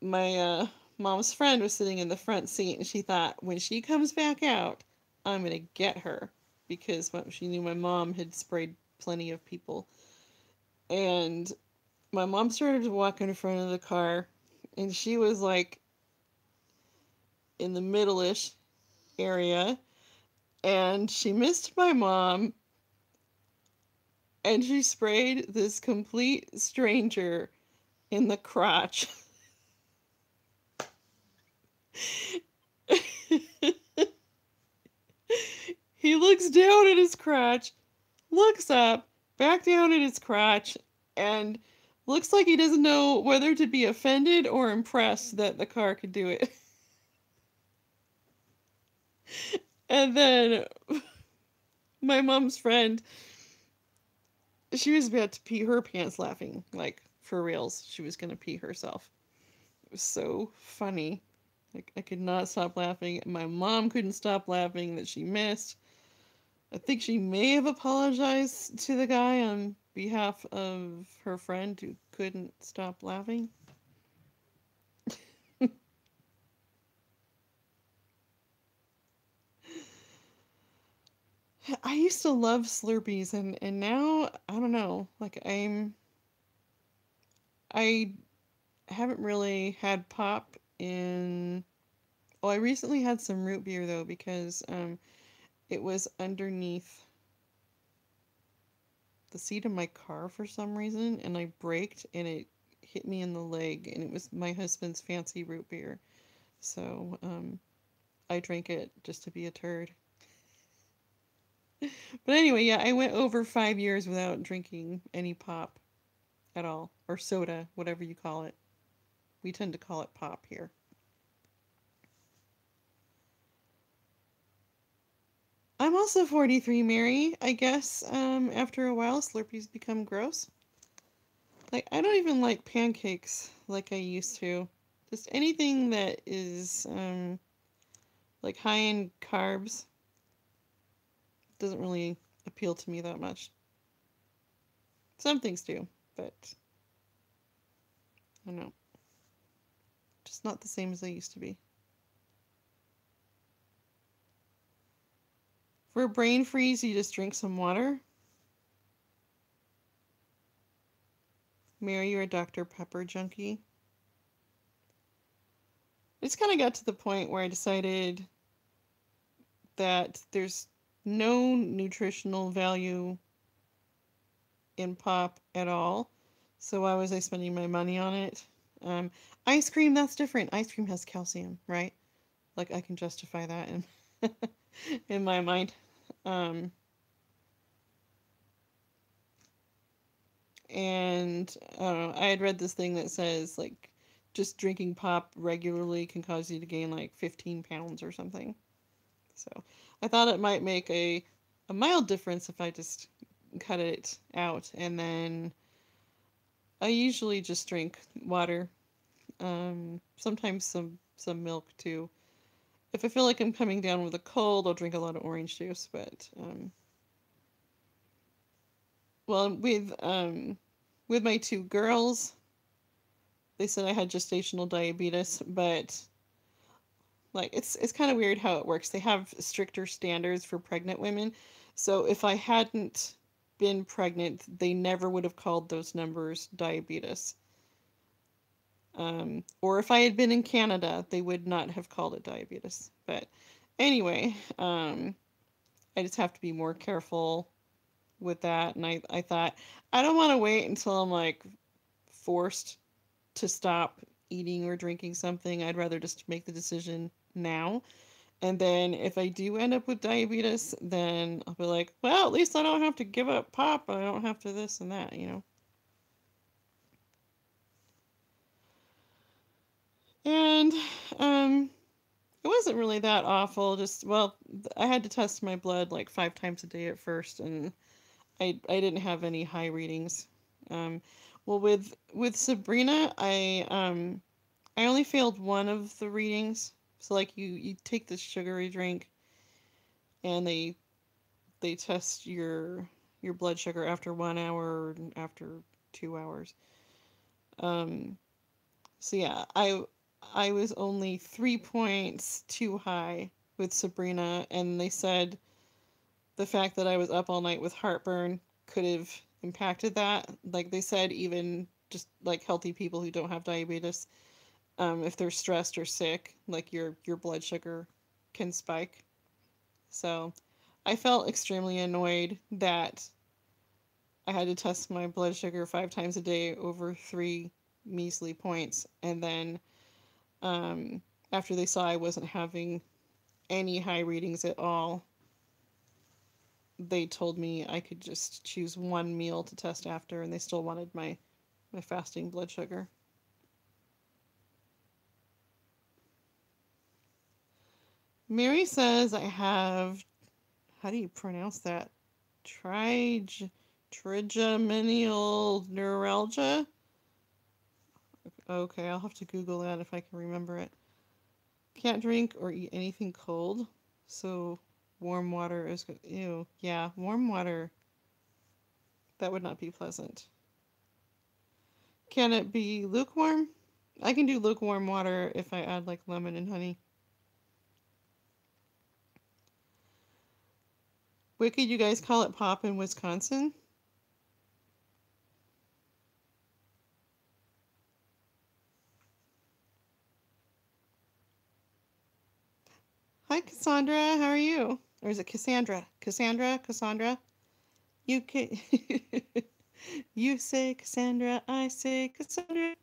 my mom's friend was sitting in the front seat, and she thought, when she comes back out, I'm gonna get her, because she knew my mom had sprayed plenty of people. And my mom started to walk in front of the car, and she was like in the middle-ish area, and she missed my mom, and she sprayed this complete stranger in the crotch. He looks down at his crotch, looks up, back down at his crotch, and looks like he doesn't know whether to be offended or impressed that the car could do it. And then my mom's friend, she was about to pee her pants laughing. Like, for reals. She was going to pee herself. It was so funny. Like, I could not stop laughing. My mom couldn't stop laughing that she missed. I think she may have apologized to the guy on behalf of her friend who couldn't stop laughing. I used to love Slurpees, and now I don't know. Like I haven't really had pop in. Oh, I recently had some root beer though because it was underneath the seat of my car for some reason, and I braked and it hit me in the leg, and it was my husband's fancy root beer. So I drank it just to be a turd. But anyway, yeah, I went over 5 years without drinking any pop at all, or soda, whatever you call it. We tend to call it pop here. I'm also 43, Mary. I guess after a while, Slurpees become gross. Like, I don't even like pancakes like I used to. Just anything that is like high in carbs doesn't really appeal to me that much. Some things do, but I don't know. Just not the same as they used to be. For a brain freeze, you just drink some water. Mary, you're a Dr. Pepper junkie. I just kind of got to the point where I decided that there's no nutritional value in pop at all. So why was I spending my money on it? Um, Ice cream, that's different. Ice cream has calcium, right? Like I can justify that in in my mind. Um, and I don't know. I had read this thing that says like just drinking pop regularly can cause you to gain like 15 pounds or something. So I thought it might make a mild difference if I just cut it out, and then I usually just drink water. Sometimes some milk too. If I feel like I'm coming down with a cold, I'll drink a lot of orange juice. But well, with my two girls, they said I had gestational diabetes, but like it's kind of weird how it works. They have stricter standards for pregnant women. So if I hadn't been pregnant, they never would have called those numbers diabetes. Or if I had been in Canada, they would not have called it diabetes. But anyway, I just have to be more careful with that. And I thought, I don't want to wait until I'm like forced to stop eating or drinking something. I'd rather just make the decision now. And then if I do end up with diabetes, then I'll be like, well, at least I don't have to give up pop. I don't have to this and that, you know? And um, it wasn't really that awful. Just, well, I had to test my blood like 5 times a day at first, and I didn't have any high readings. Um, well, with Sabrina, I only failed one of the readings. So like you take this sugary drink, and they test your blood sugar after 1 hour and after 2 hours. Um, so yeah, I was only 3 points too high with Sabrina, and they said the fact that I was up all night with heartburn could have impacted that. Like they said, even just like healthy people who don't have diabetes, if they're stressed or sick, like your blood sugar can spike. So I felt extremely annoyed that I had to test my blood sugar 5 times a day over 3 measly points, and then um, after they saw I wasn't having any high readings at all, they told me I could just choose one meal to test after, and they still wanted my fasting blood sugar. Mary says I have, how do you pronounce that? Trigeminal neuralgia? Okay, I'll have to Google that if I can remember it. Can't drink or eat anything cold, so warm water is good. Ew, yeah, warm water. That would not be pleasant. Can it be lukewarm? I can do lukewarm water if I add like lemon and honey. Wicked, you guys call it pop in Wisconsin? Hi, Cassandra. How are you? Or is it Cassandra? Cassandra? You can. You say Cassandra, I say Cassandra.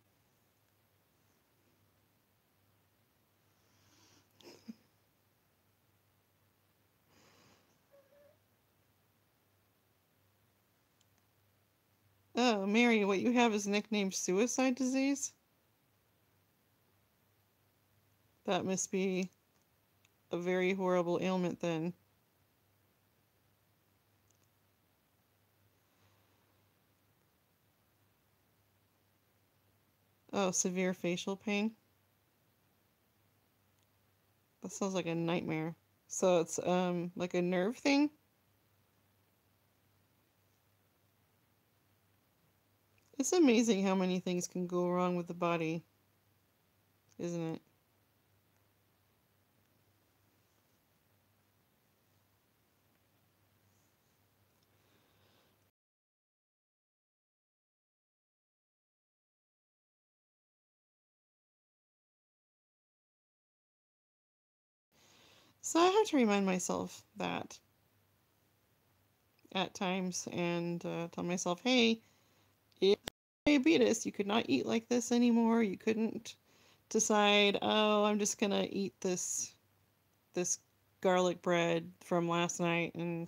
Oh, Mary, what you have is nicknamed suicide disease? That must be a very horrible ailment then. Oh, severe facial pain? That sounds like a nightmare. So it's like a nerve thing? It's amazing how many things can go wrong with the body, isn't it? So I have to remind myself that at times and tell myself, hey, if diabetes, you could not eat like this anymore. You couldn't decide, oh, I'm just gonna eat this garlic bread from last night and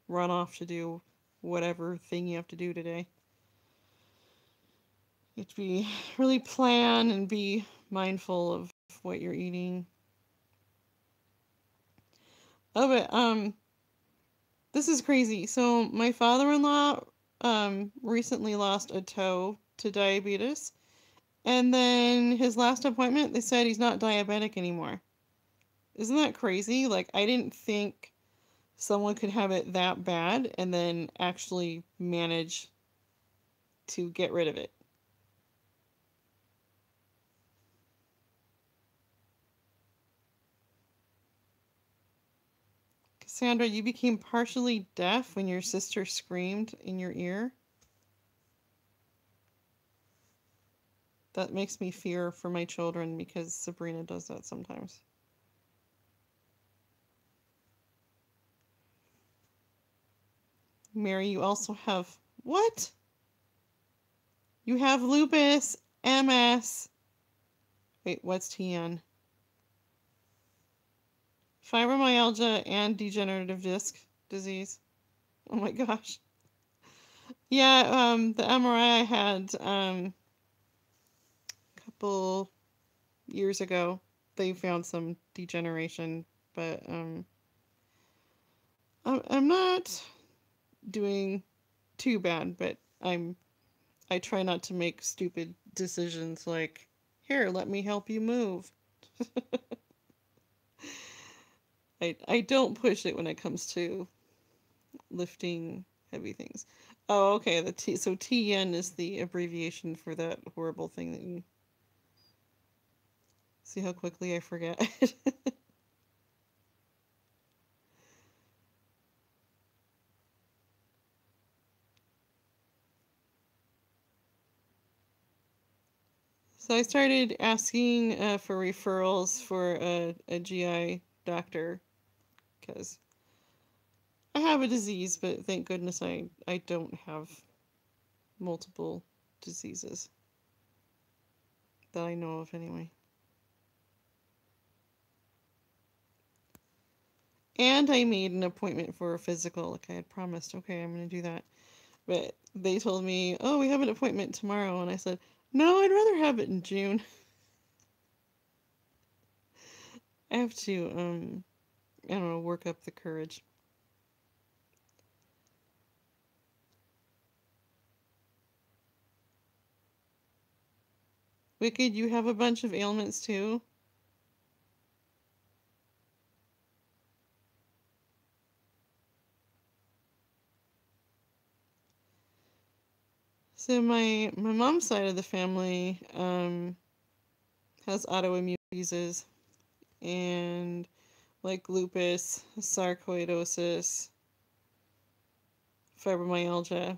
run off to do whatever thing you have to do today. You have to be really plan and be mindful of what you're eating. Oh, but this is crazy. So my father-in-law recently lost a toe to diabetes, and then his last appointment they said he's not diabetic anymore. Isn't that crazy? Like I didn't think someone could have it that bad and then actually manage to get rid of it. Cassandra, you became partially deaf when your sister screamed in your ear. That makes me fear for my children because Sabrina does that sometimes. Mary, you also have what? You have lupus, MS. Wait, what's TN? Fibromyalgia and degenerative disc disease. Oh my gosh. Yeah, the MRI I had a couple years ago. They found some degeneration, but I'm not doing too bad, but I try not to make stupid decisions like, here, let me help you move. I don't push it when it comes to lifting heavy things. Oh, okay. So TN is the abbreviation for that horrible thing that you see how quickly I forget. So I started asking for referrals for a GI doctor because I have a disease, but thank goodness I don't have multiple diseases that I know of anyway. And I made an appointment for a physical, like I had promised. Okay, I'm going to do that. But they told me, oh, we have an appointment tomorrow. And I said, no, I'd rather have it in June. I have to, I don't know, work up the courage. Wicked, you have a bunch of ailments too? So my mom's side of the family has autoimmune diseases and like lupus, sarcoidosis, fibromyalgia,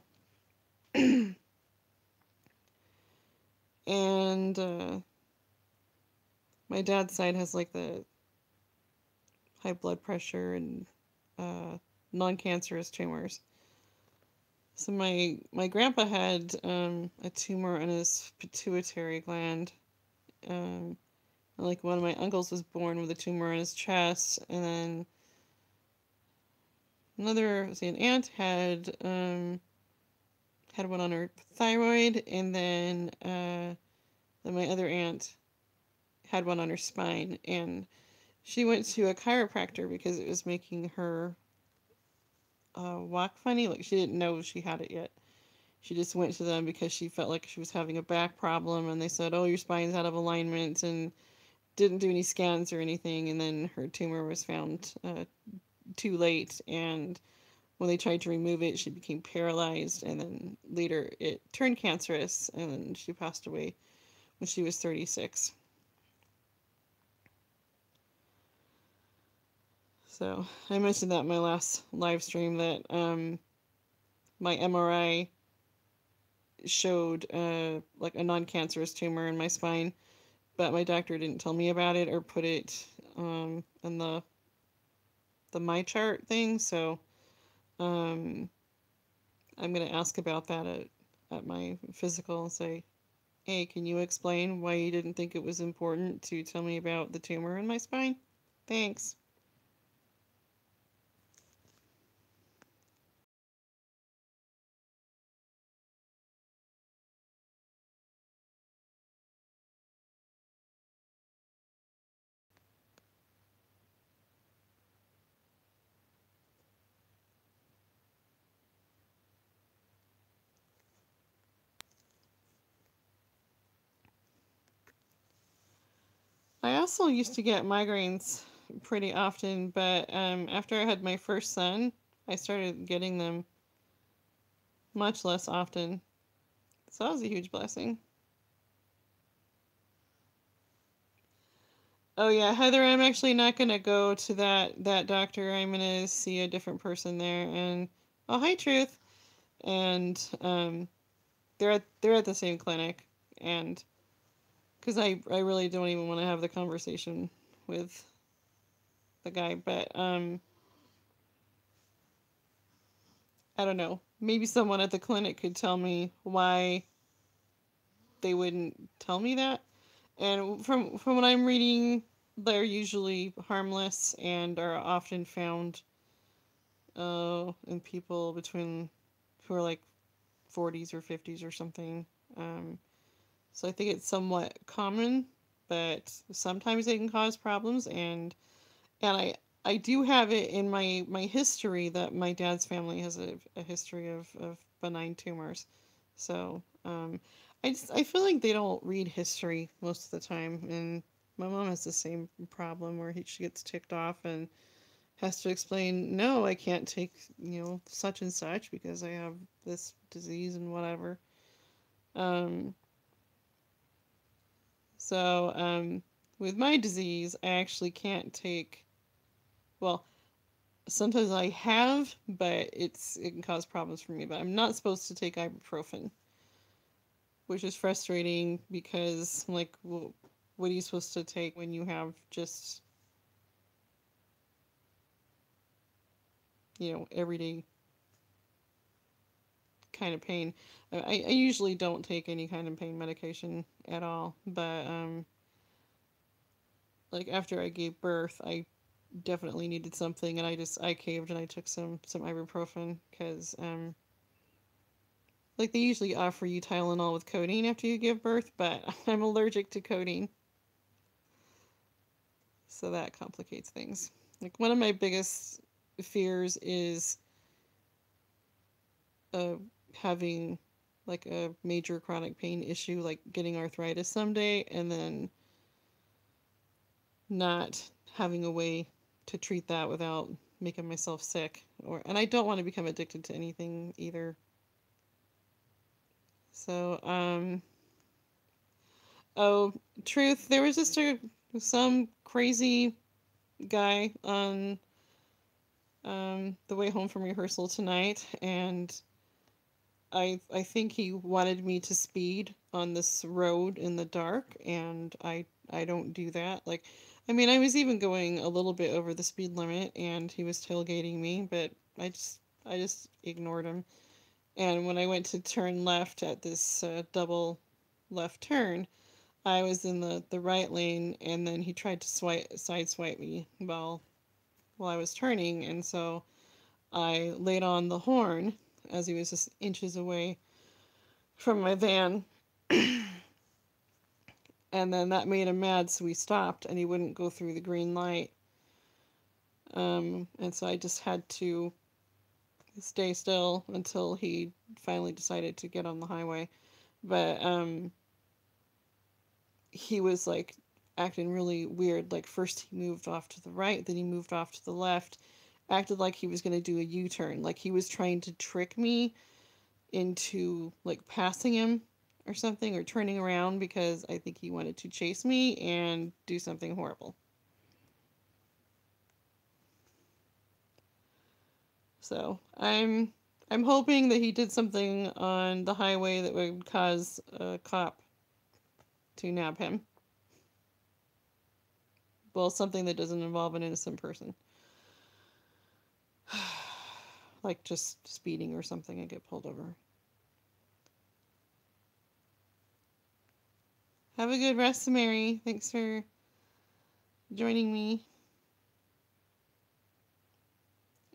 and my dad's side has like the high blood pressure and uh, non-cancerous tumors. So my grandpa had a tumor on his pituitary gland. Um, like one of my uncles was born with a tumor in his chest, and then another, say, an aunt had one on her thyroid, and then my other aunt had one on her spine, and she went to a chiropractor because it was making her walk funny. Like she didn't know she had it yet. She just went to them because she felt like she was having a back problem, and they said, "Oh, your spine's out of alignment," and didn't do any scans or anything. And then her tumor was found too late, and when they tried to remove it, she became paralyzed, and then later it turned cancerous, and then she passed away when she was 36. So I mentioned that in my last live stream that my MRI showed like a non-cancerous tumor in my spine, but my doctor didn't tell me about it or put it in the my chart thing. So um, I'm gonna ask about that at my physical and say, hey, can you explain why you didn't think it was important to tell me about the tumor in my spine? Thanks. I also used to get migraines pretty often, but after I had my first son, I started getting them much less often. So that was a huge blessing. Oh yeah, Heather, I'm actually not gonna go to that doctor. I'm gonna see a different person there. And oh, hi, Truth. And they're at the same clinic, and because I really don't even want to have the conversation with the guy, but I don't know. Maybe someone at the clinic could tell me why they wouldn't tell me that. And from what I'm reading, they're usually harmless and are often found in people between who are like 40s or 50s or something. Um, so I think it's somewhat common, but sometimes they can cause problems. And I do have it in my history that my dad's family has a history of benign tumors. So I feel like they don't read history most of the time, and my mom has the same problem where she gets ticked off and has to explain, no, I can't take, such and such because I have this disease and whatever. Um, so with my disease, I actually can't take, well, sometimes I have, but it can cause problems for me. But I'm not supposed to take ibuprofen, which is frustrating because, like, well, what are you supposed to take when you have just, everyday kind of pain? I usually don't take any kind of pain medication at all, but like after I gave birth, I definitely needed something, and I caved and I took some ibuprofen because like they usually offer you Tylenol with codeine after you give birth, but I'm allergic to codeine. So that complicates things. Like one of my biggest fears is uh, having like a major chronic pain issue, like getting arthritis someday, and then not having a way to treat that without making myself sick. And I don't want to become addicted to anything either. So oh, truth, there was just some crazy guy on the way home from rehearsal tonight, and I think he wanted me to speed on this road in the dark, and I don't do that. Like, I mean, I was even going a little bit over the speed limit, and he was tailgating me, but I just ignored him. And when I went to turn left at this double left turn, I was in the right lane, and then he tried to sideswipe me while I was turning, and so I laid on the horn as he was just inches away from my van, and then that made him mad, so we stopped, and he wouldn't go through the green light. And so I just had to stay still until he finally decided to get on the highway. But he was like acting really weird. Like first he moved off to the right, then he moved off to the left, acted like he was going to do a U-turn, like he was trying to trick me into like passing him or something, or turning around, because I think he wanted to chase me and do something horrible. So I'm hoping that he did something on the highway that would cause a cop to nab him. Well, something that doesn't involve an innocent person. Like just speeding or something and get pulled over. Have a good rest, Mary. Thanks for joining me.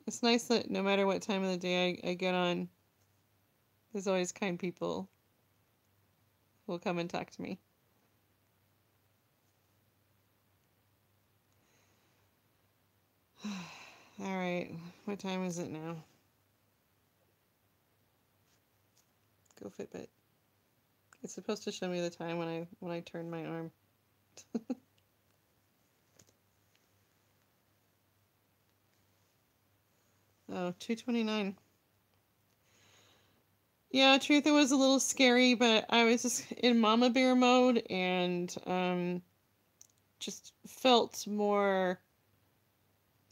It's nice that no matter what time of the day I get on, there's always kind people who will come and talk to me. Alright, what time is it now? Go Fitbit. It's supposed to show me the time when I turn my arm. Oh, 2:29. Yeah, truth, it was a little scary, but I was just in mama bear mode, and just felt more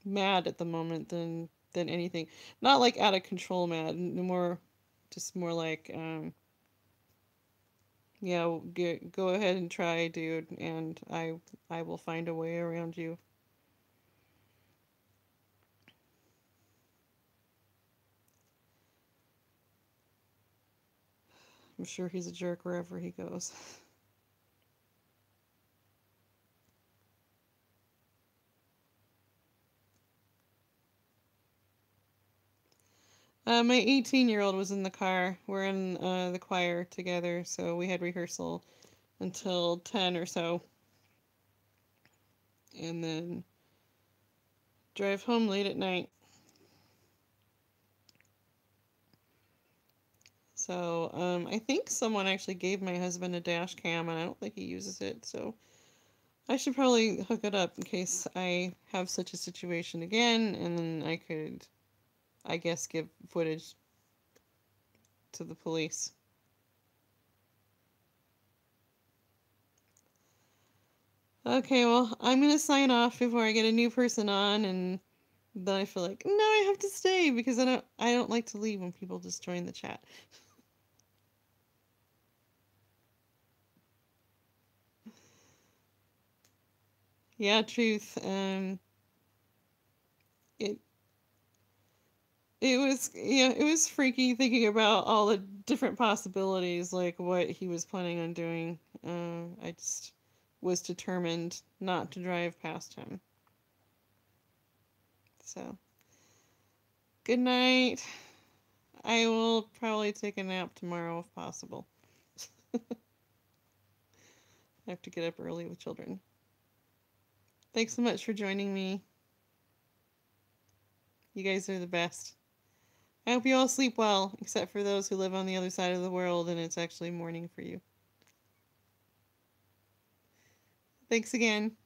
mad at the moment than anything. Not like out of control mad, more just more like yeah, go ahead and try, dude, and I will find a way around you. I'm sure he's a jerk wherever he goes. My 18-year-old was in the car. We're in the choir together, so we had rehearsal until 10 or so, and then drive home late at night. So I think someone actually gave my husband a dash cam, and I don't think he uses it, so I should probably hook it up in case I have such a situation again, and then I could, I guess, give footage to the police. Okay, well, I'm gonna sign off before I get a new person on, and then I feel like, no, I have to stay because I don't like to leave when people just join the chat. Yeah, truth. It it was freaky thinking about all the different possibilities, like what he was planning on doing. I just was determined not to drive past him. So, good night. I will probably take a nap tomorrow if possible. I have to get up early with children. Thanks so much for joining me. You guys are the best. I hope you all sleep well, except for those who live on the other side of the world and it's actually morning for you. Thanks again.